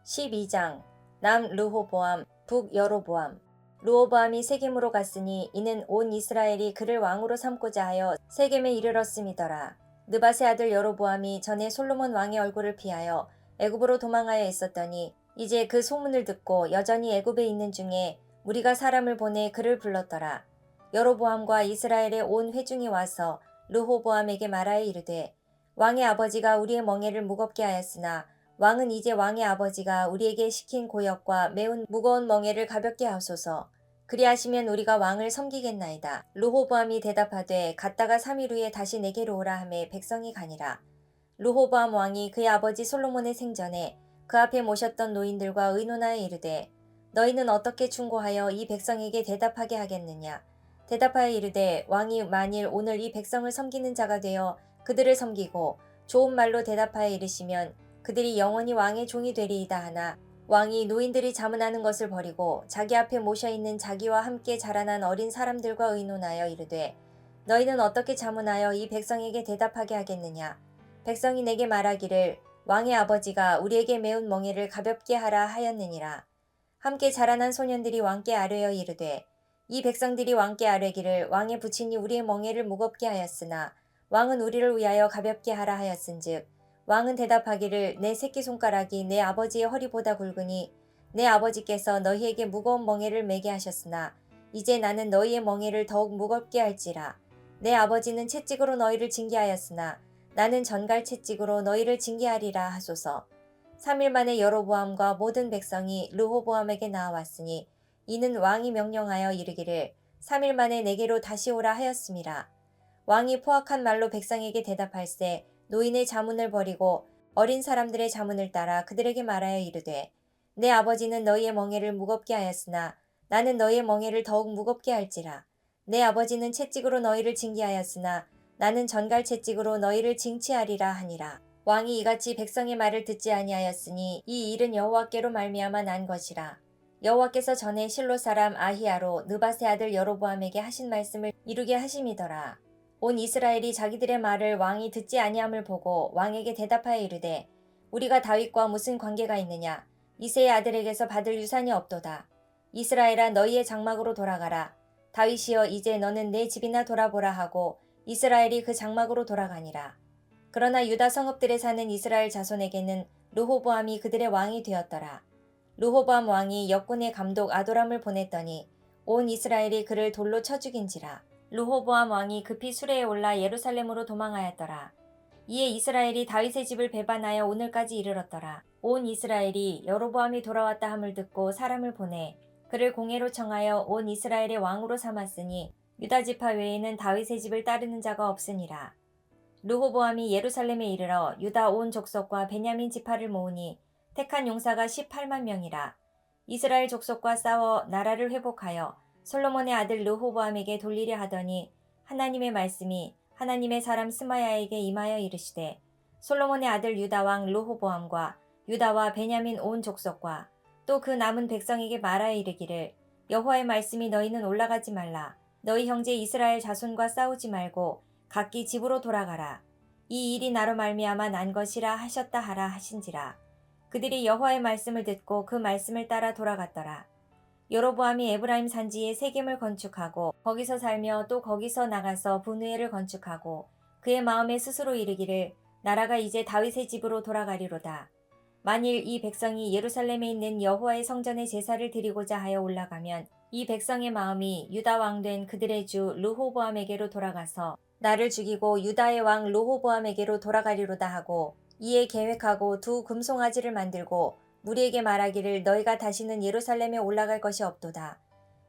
12장 남 르호보암 북 여로보암. 르호보암이 세겜으로 갔으니 이는 온 이스라엘이 그를 왕으로 삼고자 하여 세겜에 이르렀음이더라. 느밧의 아들 여로보암이 전에 솔로몬 왕의 얼굴을 피하여 애굽으로 도망하여 있었더니 이제 그 소문을 듣고 여전히 애굽에 있는 중에 무리가 사람을 보내 그를 불렀더라. 여로보암과 이스라엘의 온 회중이 와서 르호보암에게 말하여 이르되 왕의 아버지가 우리의 멍에를 무겁게 하였으나 왕은 이제 왕의 아버지가 우리에게 시킨 고역과 매운 무거운 멍에를 가볍게 하소서. 그리하시면 우리가 왕을 섬기겠나이다. 르호보암이 대답하되 갔다가 3일 후에 다시 내게로 오라 하매 백성이 가니라. 르호보암 왕이 그의 아버지 솔로몬의 생전에 그 앞에 모셨던 노인들과 의논하여 이르되 너희는 어떻게 충고하여 이 백성에게 대답하게 하겠느냐. 대답하여 이르되 왕이 만일 오늘 이 백성을 섬기는 자가 되어 그들을 섬기고 좋은 말로 대답하여 이르시면 그들이 영원히 왕의 종이 되리이다 하나 왕이 노인들이 자문하는 것을 버리고 자기 앞에 모셔있는 자기와 함께 자라난 어린 사람들과 의논하여 이르되 너희는 어떻게 자문하여 이 백성에게 대답하게 하겠느냐. 백성이 내게 말하기를 왕의 아버지가 우리에게 매운 멍에를 가볍게 하라 하였느니라. 함께 자라난 소년들이 왕께 아뢰어 이르되 이 백성들이 왕께 아뢰기를 왕의 부친이 우리의 멍에를 무겁게 하였으나 왕은 우리를 위하여 가볍게 하라 하였은즉 왕은 대답하기를 내 새끼손가락이 내 아버지의 허리보다 굵으니 내 아버지께서 너희에게 무거운 멍에를 매게 하셨으나 이제 나는 너희의 멍에를 더욱 무겁게 할지라. 내 아버지는 채찍으로 너희를 징계하였으나 나는 전갈 채찍으로 너희를 징계하리라 하소서. 3일 만에 여로보암과 모든 백성이 르호보암에게 나아왔으니 이는 왕이 명령하여 이르기를 3일 만에 내게로 다시 오라 하였음이라. 왕이 포악한 말로 백성에게 대답할세 노인의 자문을 버리고 어린 사람들의 자문을 따라 그들에게 말하여 이르되 내 아버지는 너희의 멍에를 무겁게 하였으나 나는 너희의 멍에를 더욱 무겁게 할지라. 내 아버지는 채찍으로 너희를 징계하였으나 나는 전갈 채찍으로 너희를 징치하리라 하니라. 왕이 이같이 백성의 말을 듣지 아니하였으니 이 일은 여호와께로 말미암아 난 것이라. 여호와께서 전에 실로 사람 아히야로 느밧의 아들 여로보암에게 하신 말씀을 이루게 하심이더라. 온 이스라엘이 자기들의 말을 왕이 듣지 아니함을 보고 왕에게 대답하여 이르되 우리가 다윗과 무슨 관계가 있느냐. 이새의 아들에게서 받을 유산이 없도다. 이스라엘아 너희의 장막으로 돌아가라. 다윗이여 이제 너는 내 집이나 돌아보라 하고 이스라엘이 그 장막으로 돌아가니라. 그러나 유다 성읍들에 사는 이스라엘 자손에게는 르호보암이 그들의 왕이 되었더라. 르호보암 왕이 역군의 감독 아도람을 보냈더니 온 이스라엘이 그를 돌로 쳐 죽인지라. 르호보암 왕이 급히 수레에 올라 예루살렘으로 도망하였더라. 이에 이스라엘이 다윗의 집을 배반하여 오늘까지 이르렀더라. 온 이스라엘이 여로보암이 돌아왔다 함을 듣고 사람을 보내 그를 공회로 청하여 온 이스라엘의 왕으로 삼았으니 유다 지파 외에는 다윗의 집을 따르는 자가 없으니라. 르호보암이 예루살렘에 이르러 유다 온 족속과 베냐민 지파를 모으니 택한 용사가 18만 명이라. 이스라엘 족속과 싸워 나라를 회복하여 솔로몬의 아들 르호보암에게 돌리려 하더니 하나님의 말씀이 하나님의 사람 스마야에게 임하여 이르시되 솔로몬의 아들 유다 왕 르호보암과 유다와 베냐민 온 족속과 또 그 남은 백성에게 말하여 이르기를 여호와의 말씀이 너희는 올라가지 말라. 너희 형제 이스라엘 자손과 싸우지 말고 각기 집으로 돌아가라. 이 일이 나로 말미암아 난 것이라 하셨다 하라 하신지라. 그들이 여호와의 말씀을 듣고 그 말씀을 따라 돌아갔더라. 여로보암이 에브라임 산지에 세겜을 건축하고 거기서 살며 또 거기서 나가서 분우엘을 건축하고 그의 마음에 스스로 이르기를 나라가 이제 다윗의 집으로 돌아가리로다. 만일 이 백성이 예루살렘에 있는 여호와의 성전에 제사를 드리고자 하여 올라가면 이 백성의 마음이 유다 왕 된 그들의 주 르호보암에게로 돌아가서 나를 죽이고 유다의 왕 르호보암에게로 돌아가리로다 하고 이에 계획하고 두 금송아지를 만들고 무리에게 말하기를 너희가 다시는 예루살렘에 올라갈 것이 없도다.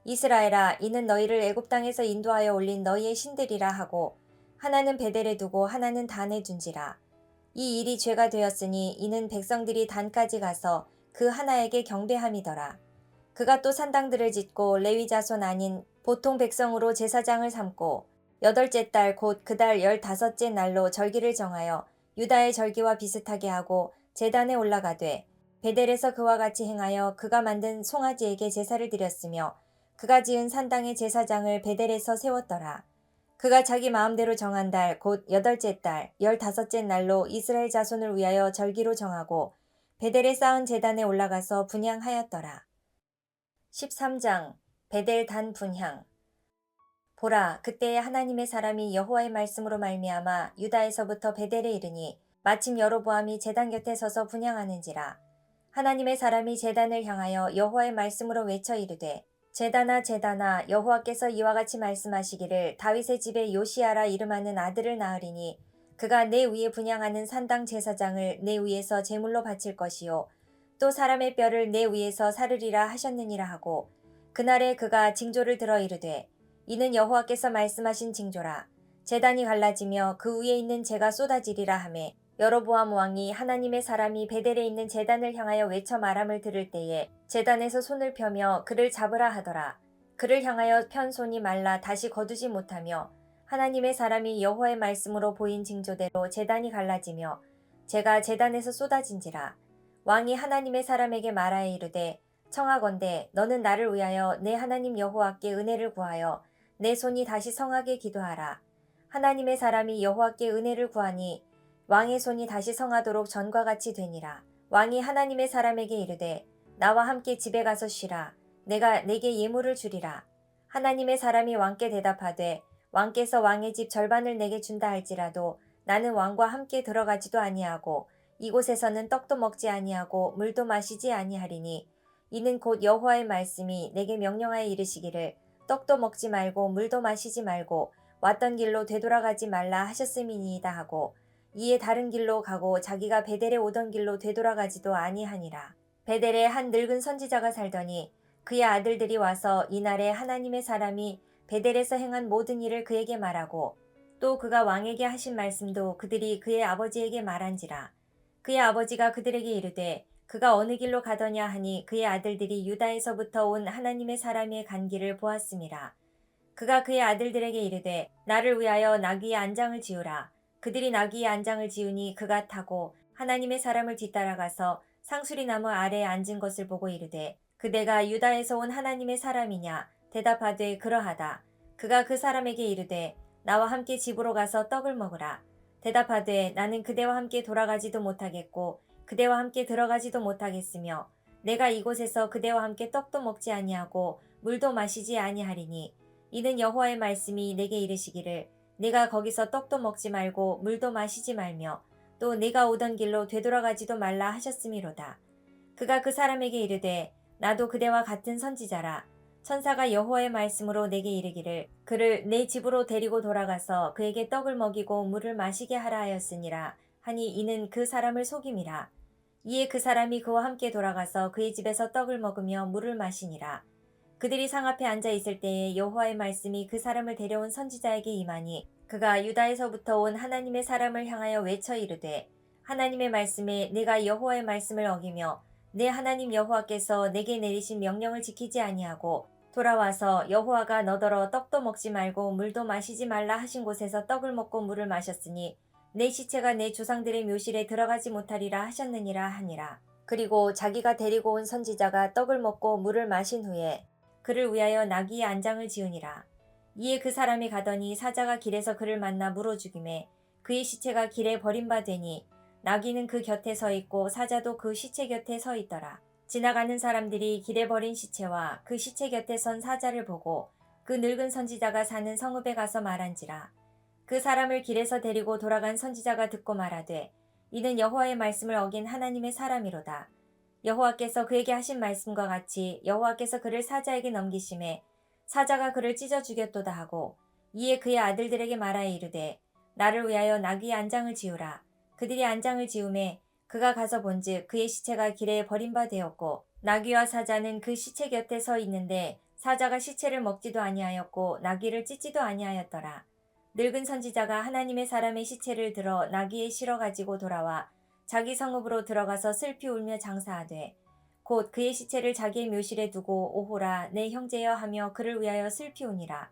이스라엘아 이는 너희를 애굽 땅에서 인도하여 올린 너희의 신들이라 하고 하나는 베델에 두고 하나는 단에 둔지라. 이 일이 죄가 되었으니 이는 백성들이 단까지 가서 그 하나에게 경배함이더라. 그가 또 산당들을 짓고 레위 자손 아닌 보통 백성으로 제사장을 삼고 8째 달 곧 그 달 15째 날로 절기를 정하여 유다의 절기와 비슷하게 하고 제단에 올라가되 베델에서 그와 같이 행하여 그가 만든 송아지에게 제사를 드렸으며 그가 지은 산당의 제사장을 베델에서 세웠더라. 그가 자기 마음대로 정한 달 곧 8째 달 15째 날로 이스라엘 자손을 위하여 절기로 정하고 베델에 쌓은 제단에 올라가서 분향하였더라. 13장 베델 단 분향. 보라 그때에 하나님의 사람이 여호와의 말씀으로 말미암아 유다에서부터 베델에 이르니 마침 여로보암이 제단 곁에 서서 분향하는지라. 하나님의 사람이 제단을 향하여 여호와의 말씀으로 외쳐 이르되 제단아 제단아 여호와께서 이와 같이 말씀하시기를 다윗의 집에 요시아라 이름하는 아들을 낳으리니 그가 내 위에 분향하는 산당 제사장을 내 위에서 제물로 바칠 것이요 또 사람의 뼈를 내 위에서 사르리라 하셨느니라 하고 그날에 그가 징조를 들어 이르되 이는 여호와께서 말씀하신 징조라. 제단이 갈라지며 그 위에 있는 재가 쏟아지리라 하매 여로보암 왕이 하나님의 사람이 베델에 있는 제단을 향하여 외쳐 말함을 들을 때에 제단에서 손을 펴며 그를 잡으라 하더라. 그를 향하여 편 손이 말라 다시 거두지 못하며 하나님의 사람이 여호와의 말씀으로 보인 징조대로 제단이 갈라지며 재가 제단에서 쏟아진지라. 왕이 하나님의 사람에게 말하여 이르되 청하건대 너는 나를 위하여 내 하나님 여호와께 은혜를 구하여 내 손이 다시 성하게 기도하라. 하나님의 사람이 여호와께 은혜를 구하니 왕의 손이 다시 성하도록 전과 같이 되니라. 왕이 하나님의 사람에게 이르되 나와 함께 집에 가서 쉬라. 내가 내게 예물을 주리라. 하나님의 사람이 왕께 대답하되 왕께서 왕의 집 절반을 내게 준다 할지라도 나는 왕과 함께 들어가지도 아니하고 이곳에서는 떡도 먹지 아니하고 물도 마시지 아니하리니 이는 곧 여호와의 말씀이 내게 명령하여 이르시기를 떡도 먹지 말고 물도 마시지 말고 왔던 길로 되돌아가지 말라 하셨음이니이다 하고 이에 다른 길로 가고 자기가 베델에 오던 길로 되돌아가지도 아니하니라. 베델에 한 늙은 선지자가 살더니 그의 아들들이 와서 이날에 하나님의 사람이 베델에서 행한 모든 일을 그에게 말하고 또 그가 왕에게 하신 말씀도 그들이 그의 아버지에게 말한지라. 그의 아버지가 그들에게 이르되 그가 어느 길로 가더냐 하니 그의 아들들이 유다에서부터 온 하나님의 사람의 간 길을 보았음이라. 그가 그의 아들들에게 이르되 나를 위하여 나귀의 안장을 지으라. 그들이 나귀의 안장을 지으니 그가 타고 하나님의 사람을 뒤따라가서 상수리 나무 아래에 앉은 것을 보고 이르되 그대가 유다에서 온 하나님의 사람이냐 대답하되 그러하다. 그가 그 사람에게 이르되 나와 함께 집으로 가서 떡을 먹으라. 대답하되 나는 그대와 함께 돌아가지도 못하겠고 그대와 함께 들어가지도 못하겠으며 내가 이곳에서 그대와 함께 떡도 먹지 아니하고 물도 마시지 아니하리니 이는 여호와의 말씀이 내게 이르시기를 내가 거기서 떡도 먹지 말고 물도 마시지 말며 또 내가 오던 길로 되돌아가지도 말라 하셨음이로다. 그가 그 사람에게 이르되 나도 그대와 같은 선지자라. 천사가 여호와의 말씀으로 내게 이르기를 그를 내 집으로 데리고 돌아가서 그에게 떡을 먹이고 물을 마시게 하라 하였으니라 하니 이는 그 사람을 속임이라. 이에 그 사람이 그와 함께 돌아가서 그의 집에서 떡을 먹으며 물을 마시니라. 그들이 상 앞에 앉아 있을 때에 여호와의 말씀이 그 사람을 데려온 선지자에게 임하니 그가 유다에서부터 온 하나님의 사람을 향하여 외쳐 이르되 하나님의 말씀에 내가 여호와의 말씀을 어기며 내 하나님 여호와께서 내게 내리신 명령을 지키지 아니하고 돌아와서 여호와가 너더러 떡도 먹지 말고 물도 마시지 말라 하신 곳에서 떡을 먹고 물을 마셨으니 내 시체가 내 조상들의 묘실에 들어가지 못하리라 하셨느니라 하니라. 그리고 자기가 데리고 온 선지자가 떡을 먹고 물을 마신 후에 그를 위하여 나귀의 안장을 지으니라. 이에 그 사람이 가더니 사자가 길에서 그를 만나 물어 죽이매 그의 시체가 길에 버림받으니 나귀는 그 곁에 서 있고 사자도 그 시체 곁에 서 있더라. 지나가는 사람들이 길에 버린 시체와 그 시체 곁에 선 사자를 보고 그 늙은 선지자가 사는 성읍에 가서 말한지라. 그 사람을 길에서 데리고 돌아간 선지자가 듣고 말하되 이는 여호와의 말씀을 어긴 하나님의 사람이로다. 여호와께서 그에게 하신 말씀과 같이 여호와께서 그를 사자에게 넘기심에 사자가 그를 찢어 죽였도다 하고 이에 그의 아들들에게 말하여 이르되 나를 위하여 나귀의 안장을 지으라. 그들이 안장을 지음에 그가 가서 본즉 그의 시체가 길에 버림바 되었고 나귀와 사자는 그 시체 곁에 서 있는데 사자가 시체를 먹지도 아니하였고 나귀를 찢지도 아니하였더라. 늙은 선지자가 하나님의 사람의 시체를 들어 나귀에 실어 가지고 돌아와 자기 성읍으로 들어가서 슬피 울며 장사하되 곧 그의 시체를 자기의 묘실에 두고 오호라 내 형제여 하며 그를 위하여 슬피 우니라.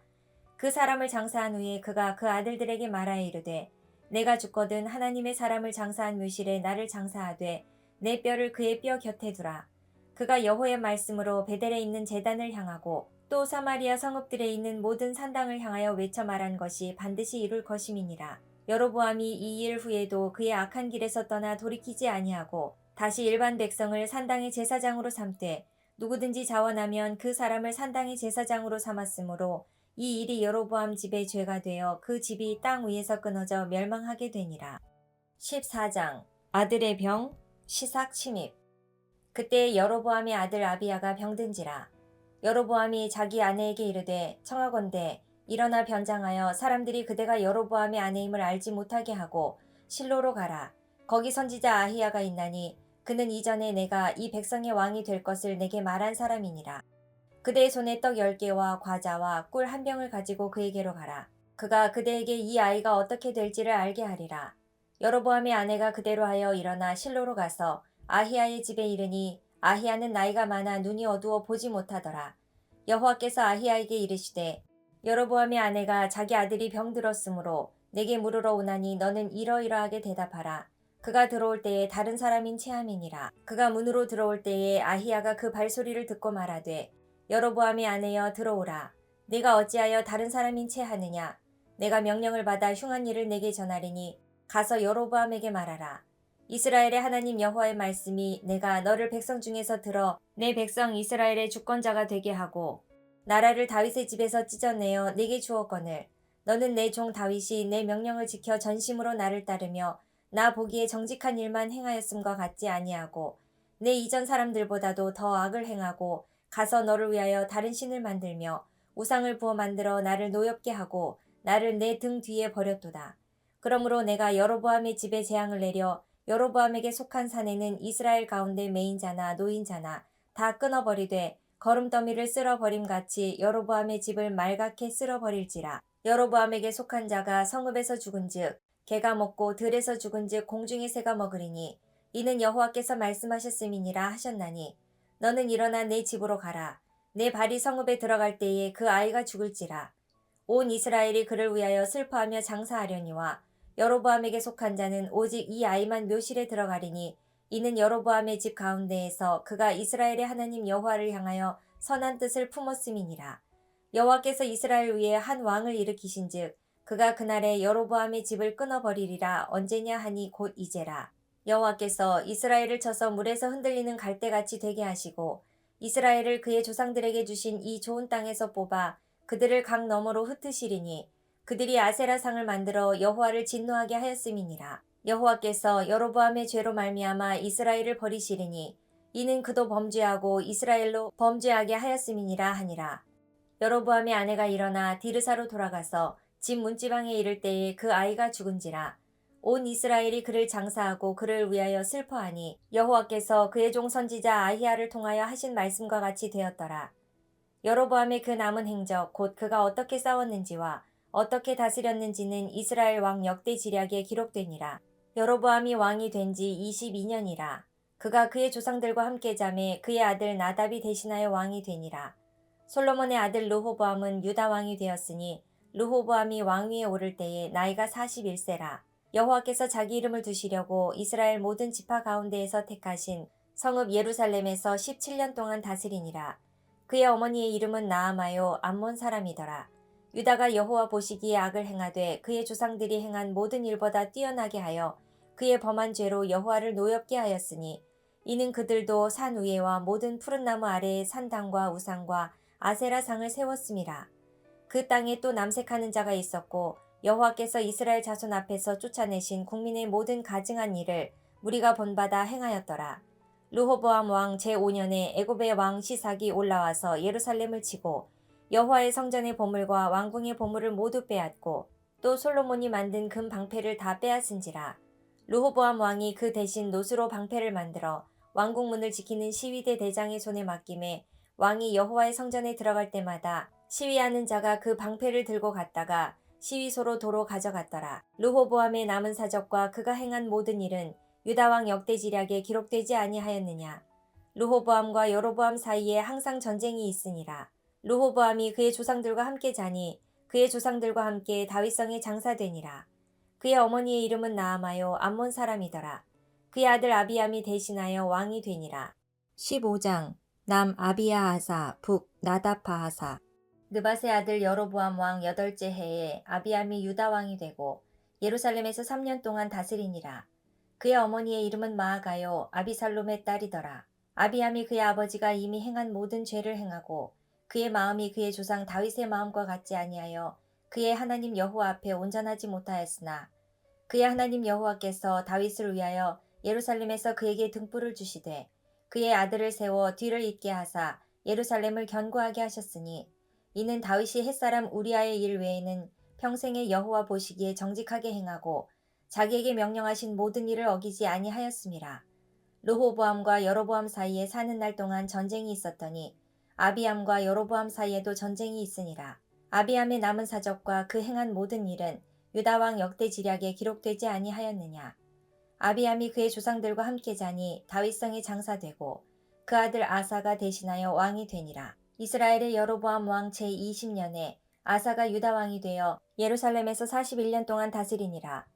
그 사람을 장사한 후에 그가 그 아들들에게 말하여 이르되 내가 죽거든 하나님의 사람을 장사한 묘실에 나를 장사하되 내 뼈를 그의 뼈 곁에 두라. 그가 여호와의 말씀으로 베델에 있는 제단을 향하고 또 사마리아 성읍들에 있는 모든 산당을 향하여 외쳐 말한 것이 반드시 이룰 것임이니라. 여로보암이 이 일 후에도 그의 악한 길에서 떠나 돌이키지 아니하고 다시 일반 백성을 산당의 제사장으로 삼되 누구든지 자원하면 그 사람을 산당의 제사장으로 삼았으므로 이 일이 여로보암 집의 죄가 되어 그 집이 땅 위에서 끊어져 멸망하게 되니라. 14장 아들의 병 시삭 침입. 그때 여로보암의 아들 아비야가 병든지라. 여로보암이 자기 아내에게 이르되 청하건대 일어나 변장하여 사람들이 그대가 여로보암의 아내임을 알지 못하게 하고 실로로 가라. 거기 선지자 아히야가 있나니 그는 이전에 내가 이 백성의 왕이 될 것을 내게 말한 사람이니라. 그대의 손에 떡 10개와 과자와 꿀 1병을 가지고 그에게로 가라. 그가 그대에게 이 아이가 어떻게 될지를 알게 하리라. 여로보암의 아내가 그대로 하여 일어나 실로로 가서 아히야의 집에 이르니 아히야는 나이가 많아 눈이 어두워 보지 못하더라. 여호와께서 아히야에게 이르시되 여로보암의 아내가 자기 아들이 병들었으므로 내게 물으러 오나니 너는 이러이러하게 대답하라. 그가 들어올 때에 다른 사람인 체함이니라. 그가 문으로 들어올 때에 아히야가 그 발소리를 듣고 말하되 여로보암의 아내여 들어오라. 네가 어찌하여 다른 사람인 채 하느냐. 내가 명령을 받아 흉한 일을 내게 전하리니 가서 여로보암에게 말하라. 이스라엘의 하나님 여호와의 말씀이 내가 너를 백성 중에서 들어 내 백성 이스라엘의 주권자가 되게 하고 나라를 다윗의 집에서 찢어내어 네게 주었거늘 너는 내 종 다윗이 내 명령을 지켜 전심으로 나를 따르며 나 보기에 정직한 일만 행하였음과 같지 아니하고 내 이전 사람들보다도 더 악을 행하고 가서 너를 위하여 다른 신을 만들며 우상을 부어 만들어 나를 노엽게 하고 나를 내 등 뒤에 버렸도다. 그러므로 내가 여로보암의 집에 재앙을 내려 여로보암에게 속한 산에는 이스라엘 가운데 매인자나 노인자나 다 끊어버리되 거름더미를 쓸어버림같이 여로보암의 집을 말갛게 쓸어버릴지라. 여로보암에게 속한 자가 성읍에서 죽은즉 개가 먹고 들에서 죽은즉 공중의 새가 먹으리니 이는 여호와께서 말씀하셨음이니라 하셨나니 너는 일어나 내 집으로 가라. 내 발이 성읍에 들어갈 때에 그 아이가 죽을지라. 온 이스라엘이 그를 위하여 슬퍼하며 장사하려니와 여로보암에게 속한 자는 오직 이 아이만 묘실에 들어가리니 이는 여로보암의 집 가운데에서 그가 이스라엘의 하나님 여호와를 향하여 선한 뜻을 품었음이니라. 여호와께서 이스라엘 위에 한 왕을 일으키신즉 그가 그날에 여로보암의 집을 끊어버리리라. 언제냐 하니 곧 이제라. 여호와께서 이스라엘을 쳐서 물에서 흔들리는 갈대같이 되게 하시고 이스라엘을 그의 조상들에게 주신 이 좋은 땅에서 뽑아 그들을 강 너머로 흩으시리니 그들이 아세라상을 만들어 여호와를 진노하게 하였음이니라. 여호와께서 여로보암의 죄로 말미암아 이스라엘을 버리시리니 이는 그도 범죄하고 이스라엘로 범죄하게 하였음이니라 하니라. 여로보암의 아내가 일어나 디르사로 돌아가서 집 문지방에 이를 때에 그 아이가 죽은지라. 온 이스라엘이 그를 장사하고 그를 위하여 슬퍼하니 여호와께서 그의 종 선지자 아히야를 통하여 하신 말씀과 같이 되었더라. 여로보암의 그 남은 행적 곧 그가 어떻게 싸웠는지와 어떻게 다스렸는지는 이스라엘 왕 역대 지략에 기록되니라. 여로보암이 왕이 된 지 22년이라. 그가 그의 조상들과 함께 잠에 그의 아들 나답이 대신하여 왕이 되니라. 솔로몬의 아들 르호보암은 유다 왕이 되었으니 르호보암이 왕위에 오를 때에 나이가 41세라. 여호와께서 자기 이름을 두시려고 이스라엘 모든 지파 가운데에서 택하신 성읍 예루살렘에서 17년 동안 다스리니라. 그의 어머니의 이름은 나아마요 암몬 사람이더라. 유다가 여호와 보시기에 악을 행하되 그의 조상들이 행한 모든 일보다 뛰어나게 하여 그의 범한 죄로 여호와를 노엽게 하였으니 이는 그들도 산 위에와 모든 푸른 나무 아래에 산당과 우상과 아세라상을 세웠음이라. 그 땅에 또 남색하는 자가 있었고 여호와께서 이스라엘 자손 앞에서 쫓아내신 국민의 모든 가증한 일을 무리가 본받아 행하였더라. 르호보암 왕 제5년에 애굽의 왕 시삭이 올라와서 예루살렘을 치고 여호와의 성전의 보물과 왕궁의 보물을 모두 빼앗고 또 솔로몬이 만든 금 방패를 다 빼앗은지라. 르호보암 왕이 그 대신 노스로 방패를 만들어 왕궁 문을 지키는 시위대 대장의 손에 맡김에 왕이 여호와의 성전에 들어갈 때마다 시위하는 자가 그 방패를 들고 갔다가 시위소로 도로 가져갔더라. 르호보암의 남은 사적과 그가 행한 모든 일은 유다 왕 역대지략에 기록되지 아니하였느냐. 르호보암과 여로보암 사이에 항상 전쟁이 있으니라. 르호보암이 그의 조상들과 함께 자니 그의 조상들과 함께 다윗성에 장사되니라. 그의 어머니의 이름은 나아마요 암몬 사람이더라. 그의 아들 아비암이 대신하여 왕이 되니라. 15장 남 아비야하사 북 나다파하사. 느밧의 아들 여로보암 왕 8째 해에 아비암이 유다 왕이 되고 예루살렘에서 3년 동안 다스리니라. 그의 어머니의 이름은 마아가요 아비살롬의 딸이더라. 아비암이 그의 아버지가 이미 행한 모든 죄를 행하고 그의 마음이 그의 조상 다윗의 마음과 같지 아니하여 그의 하나님 여호와 앞에 온전하지 못하였으나 그의 하나님 여호와께서 다윗을 위하여 예루살렘에서 그에게 등불을 주시되 그의 아들을 세워 뒤를 잇게 하사 예루살렘을 견고하게 하셨으니 이는 다윗이 햇사람 우리아의 일 외에는 평생에 여호와 보시기에 정직하게 행하고 자기에게 명령하신 모든 일을 어기지 아니하였음이라. 르호보암과 여로보암 사이에 사는 날 동안 전쟁이 있었더니 아비암과 여로보암 사이에도 전쟁이 있으니라. 아비암의 남은 사적과 그 행한 모든 일은 유다 왕 역대지략에 기록되지 아니하였느냐. 아비암이 그의 조상들과 함께 자니 다윗성에 장사되고 그 아들 아사가 대신하여 왕이 되니라. 이스라엘의 여로보암 왕 제20년에 아사가 유다 왕이 되어 예루살렘에서 41년 동안 다스리니라.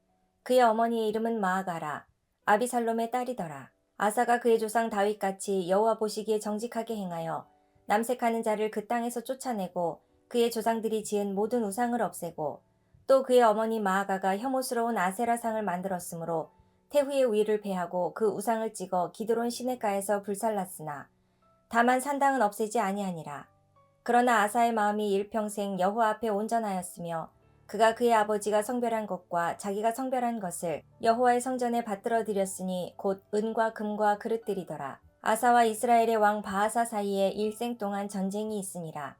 그의 어머니의 이름은 마아가라. 아비살롬의 딸이더라. 아사가 그의 조상 다윗같이 여호와 보시기에 정직하게 행하여 남색하는 자를 그 땅에서 쫓아내고 그의 조상들이 지은 모든 우상을 없애고 또 그의 어머니 마아가가 혐오스러운 아세라상을 만들었으므로 태후의 위를 패하고 그 우상을 찍어 기드론 시냇가에서 불살랐으나 다만 산당은 없애지 아니하니라. 그러나 아사의 마음이 일평생 여호와 앞에 온전하였으며 그가 그의 아버지가 성별한 것과 자기가 성별한 것을 여호와의 성전에 받들어 드렸으니 곧 은과 금과 그릇들이더라. 아사와 이스라엘의 왕 바하사 사이에 일생 동안 전쟁이 있으니라.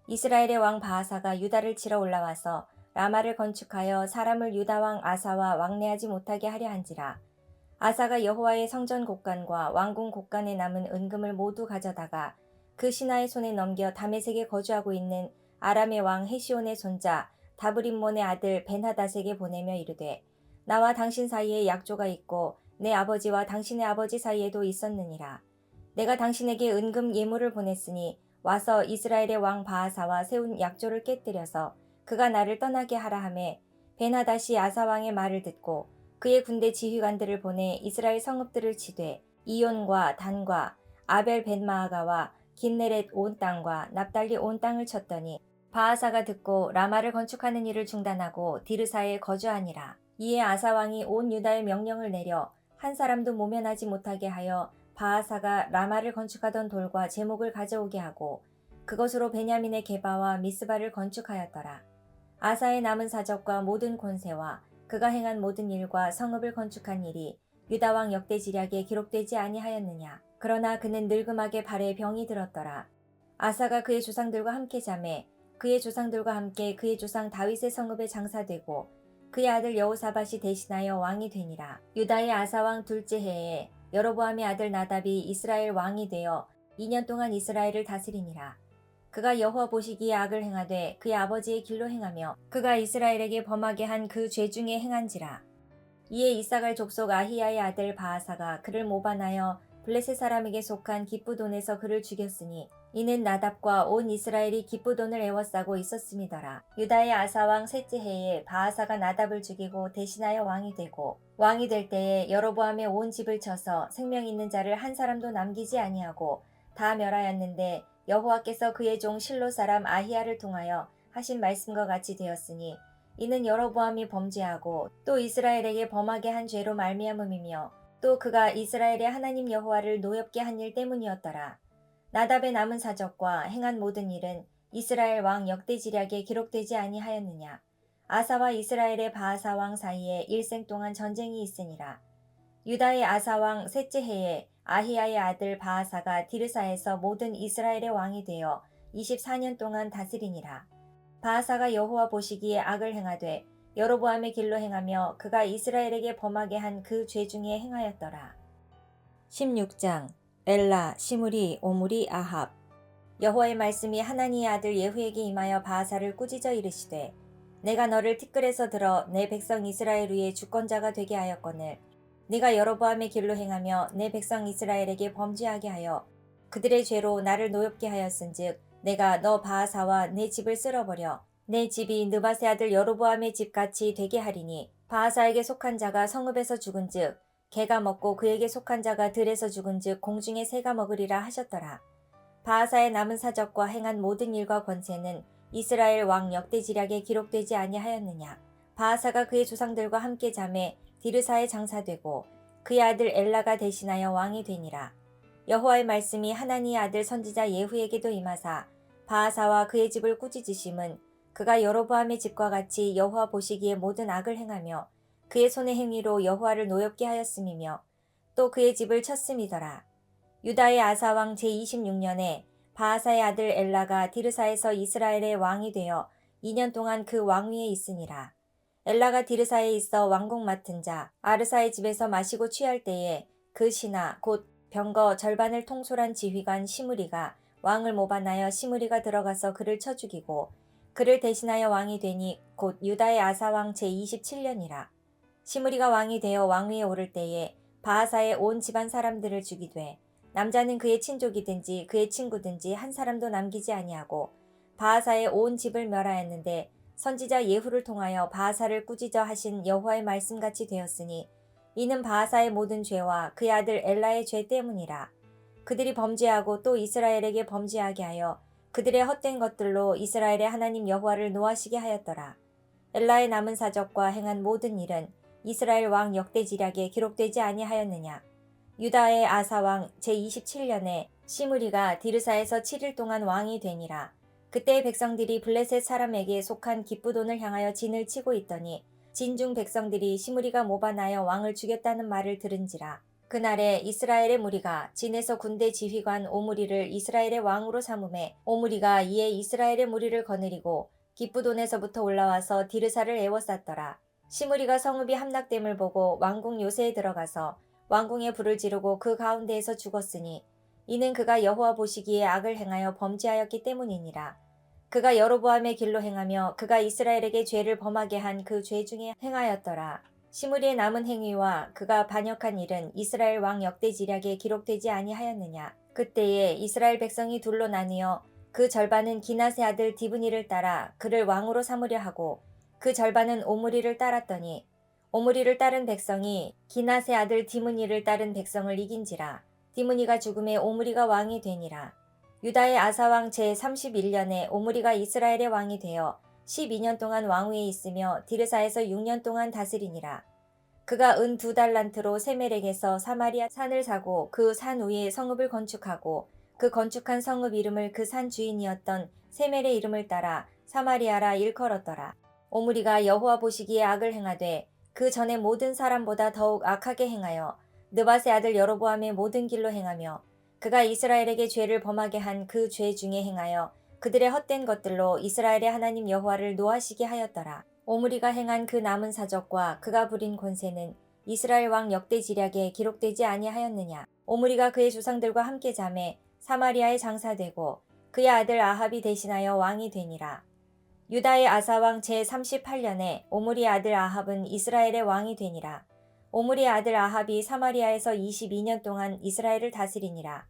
이스라엘의 왕 바하사가 유다를 치러 올라와서 라마를 건축하여 사람을 유다 왕 아사와 왕래하지 못하게 하려 한지라. 아사가 여호와의 성전 곡간과 왕궁 곡간에 남은 은금을 모두 가져다가 그 신하의 손에 넘겨 다메섹에 거주하고 있는 아람의 왕 헤시온의 손자 다브림몬의 아들 벤하닷에게 보내며 이르되 나와 당신 사이에 약조가 있고 내 아버지와 당신의 아버지 사이에도 있었느니라. 내가 당신에게 은금 예물을 보냈으니 와서 이스라엘의 왕 바하사와 세운 약조를 깨뜨려서 그가 나를 떠나게 하라 하매 벤하닷이 아사 왕의 말을 듣고 그의 군대 지휘관들을 보내 이스라엘 성읍들을 치되 이온과 단과 아벨 벤마아가와 긴네렛 온 땅과 납달리 온 땅을 쳤더니 바하사가 듣고 라마를 건축하는 일을 중단하고 디르사에 거주하니라. 이에 아사 왕이 온 유다에 명령을 내려 한 사람도 모면하지 못하게 하여 바하사가 라마를 건축하던 돌과 제목을 가져오게 하고 그것으로 베냐민의 게바와 미스바를 건축하였더라. 아사의 남은 사적과 모든 권세와 그가 행한 모든 일과 성읍을 건축한 일이 유다 왕 역대지략에 기록되지 아니하였느냐. 그러나 그는 늙음하게 발에 병이 들었더라. 아사가 그의 조상들과 함께 잠에 그의 조상들과 함께 그의 조상 다윗의 성읍에 장사되고 그의 아들 여호사밧이 대신하여 왕이 되니라. 유다의 아사 왕 둘째 해에 여로보암의 아들 나답이 이스라엘 왕이 되어 2년 동안 이스라엘을 다스리니라. 그가 여호와 보시기에 악을 행하되 그의 아버지의 길로 행하며 그가 이스라엘에게 범하게 한 그 죄 중에 행한지라. 이에 이사갈 족속 아히야의 아들 바아사가 그를 모반하여 블레셋 사람에게 속한 기쁘돈에서 그를 죽였으니 이는 나답과 온 이스라엘이 기쁘돈을 애워싸고 있었음이더라. 유다의 아사 왕 셋째 해에 바아사가 나답을 죽이고 대신하여 왕이 되고 왕이 될 때에 여로보암의 온 집을 쳐서 생명 있는 자를 한 사람도 남기지 아니하고 다 멸하였는데 여호와께서 그의 종 실로 사람 아히야를 통하여 하신 말씀과 같이 되었으니 이는 여로보암이 범죄하고 또 이스라엘에게 범하게 한 죄로 말미암음이며 또 그가 이스라엘의 하나님 여호와를 노엽게 한 일 때문이었더라. 나답의 남은 사적과 행한 모든 일은 이스라엘 왕 역대지략에 기록되지 아니하였느냐. 아사와 이스라엘의 바아사 왕 사이에 일생 동안 전쟁이 있으니라. 유다의 아사 왕 셋째 해에 아히야의 아들 바아사가 디르사에서 모든 이스라엘의 왕이 되어 24년 동안 다스리니라. 바아사가 여호와 보시기에 악을 행하되 여로보암의 길로 행하며 그가 이스라엘에게 범하게 한 그 죄 중에 행하였더라. 16장 엘라, 시므리, 오므리, 아합. 여호와의 말씀이 하나니의 아들 예후에게 임하여 바아사를 꾸짖어 이르시되 내가 너를 티끌에서 들어 내 백성 이스라엘 위에 주권자가 되게 하였거늘 네가 여로보암의 길로 행하며 내 백성 이스라엘에게 범죄하게 하여 그들의 죄로 나를 노엽게 하였은즉 내가 너 바아사와 내 집을 쓸어버려 내 집이 느밧의 아들 여로보암의 집같이 되게 하리니 바아사에게 속한 자가 성읍에서 죽은즉 개가 먹고 그에게 속한 자가 들에서 죽은즉 공중에 새가 먹으리라 하셨더라. 바아사의 남은 사적과 행한 모든 일과 권세는 이스라엘 왕 역대지략에 기록되지 아니하였느냐. 바아사가 그의 조상들과 함께 잠에 디르사에 장사되고 그의 아들 엘라가 대신하여 왕이 되니라. 여호와의 말씀이 하나니의 아들 선지자 예후에게도 임하사 바아사와 그의 집을 꾸짖으심은 그가 여로보암의 집과 같이 여호와 보시기에 모든 악을 행하며 그의 손의 행위로 여호와를 노엽게 하였음이며 또 그의 집을 쳤음이더라. 유다의 아사 왕 제26년에 바아사의 아들 엘라가 디르사에서 이스라엘의 왕이 되어 2년 동안 그 왕위에 있으니라. 엘라가 디르사에 있어 왕궁 맡은 자 아르사의 집에서 마시고 취할 때에 그 신하 곧 병거 절반을 통솔한 지휘관 시므리가 왕을 모반하여 시므리가 들어가서 그를 쳐 죽이고 그를 대신하여 왕이 되니 곧 유다의 아사 왕 제27년이라. 시므리가 왕이 되어 왕위에 오를 때에 바아사의 온 집안 사람들을 죽이되 남자는 그의 친족이든지 그의 친구든지 한 사람도 남기지 아니하고 바아사의 온 집을 멸하였는데 선지자 예후를 통하여 바아사를 꾸짖어 하신 여호와의 말씀같이 되었으니 이는 바아사의 모든 죄와 그의 아들 엘라의 죄 때문이라. 그들이 범죄하고 또 이스라엘에게 범죄하게 하여 그들의 헛된 것들로 이스라엘의 하나님 여호와를 노하시게 하였더라. 엘라의 남은 사적과 행한 모든 일은 이스라엘 왕 역대지략에 기록되지 아니하였느냐. 유다의 아사 왕 제27년에 시므리가 디르사에서 7일 동안 왕이 되니라. 그때 백성들이 블레셋 사람에게 속한 기쁘돈을 향하여 진을 치고 있더니 진중 백성들이 시므리가 모반하여 왕을 죽였다는 말을 들은지라. 그날에 이스라엘의 무리가 진에서 군대 지휘관 오므리를 이스라엘의 왕으로 삼음에 오므리가 이에 이스라엘의 무리를 거느리고 기쁘돈에서부터 올라와서 디르사를 애워쌌더라. 시므리가 성읍이 함락됨을 보고 왕궁 요새에 들어가서 왕궁에 불을 지르고 그 가운데에서 죽었으니 이는 그가 여호와 보시기에 악을 행하여 범죄하였기 때문이니라. 그가 여로보암의 길로 행하며 그가 이스라엘에게 죄를 범하게 한 그 죄 중에 행하였더라. 시므리의 남은 행위와 그가 반역한 일은 이스라엘 왕 역대지략에 기록되지 아니하였느냐. 그때에 이스라엘 백성이 둘로 나뉘어 그 절반은 기낫의 아들 디브니를 따라 그를 왕으로 삼으려 하고 그 절반은 오므리를 따랐더니 오므리를 따른 백성이 기낫의 아들 디므니를 따른 백성을 이긴지라. 디므니가 죽음에 오므리가 왕이 되니라. 유다의 아사 왕 제31년에 오므리가 이스라엘의 왕이 되어 12년 동안 왕위에 있으며 디르사에서 6년 동안 다스리니라. 그가 은 2달란트로 세멜렉에서 사마리아 산을 사고 그 산 위에 성읍을 건축하고 그 건축한 성읍 이름을 그 산 주인이었던 세멜의 이름을 따라 사마리아라 일컬었더라. 오므리가 여호와 보시기에 악을 행하되 그 전에 모든 사람보다 더욱 악하게 행하여 느밧의 아들 여로보암의 모든 길로 행하며 그가 이스라엘에게 죄를 범하게 한 그 죄 중에 행하여 그들의 헛된 것들로 이스라엘의 하나님 여호와를 노하시게 하였더라. 오므리가 행한 그 남은 사적과 그가 부린 권세는 이스라엘 왕 역대지략에 기록되지 아니하였느냐. 오므리가 그의 조상들과 함께 잠에 사마리아에 장사되고 그의 아들 아합이 대신하여 왕이 되니라. 유다의 아사왕 제38년에 오므리의 아들 아합은 이스라엘의 왕이 되니라. 오므리의 아들 아합이 사마리아에서 22년 동안 이스라엘을 다스리니라.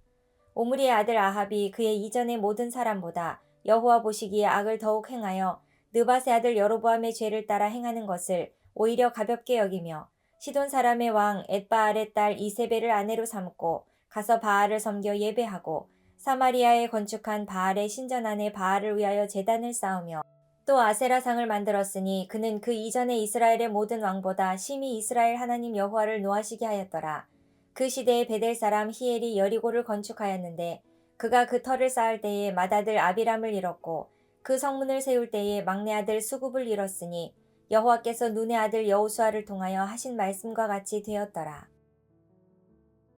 오므리의 아들 아합이 그의 이전의 모든 사람보다 여호와 보시기에 악을 더욱 행하여 느밧의 아들 여로보암의 죄를 따라 행하는 것을 오히려 가볍게 여기며 시돈 사람의 왕 엣바알의 딸 이세벨을 아내로 삼고 가서 바알을 섬겨 예배하고 사마리아에 건축한 바알의 신전 안에 바알을 위하여 제단을 쌓으며 또 아세라상을 만들었으니 그는 그 이전에 이스라엘의 모든 왕보다 심히 이스라엘 하나님 여호와를 노하시게 하였더라. 그 시대에 베델 사람 히엘이 여리고를 건축하였는데 그가 그 터를 쌓을 때에 맏아들 아비람을 잃었고 그 성문을 세울 때에 막내 아들 수굽을 잃었으니 여호와께서 눈의 아들 여호수아를 통하여 하신 말씀과 같이 되었더라.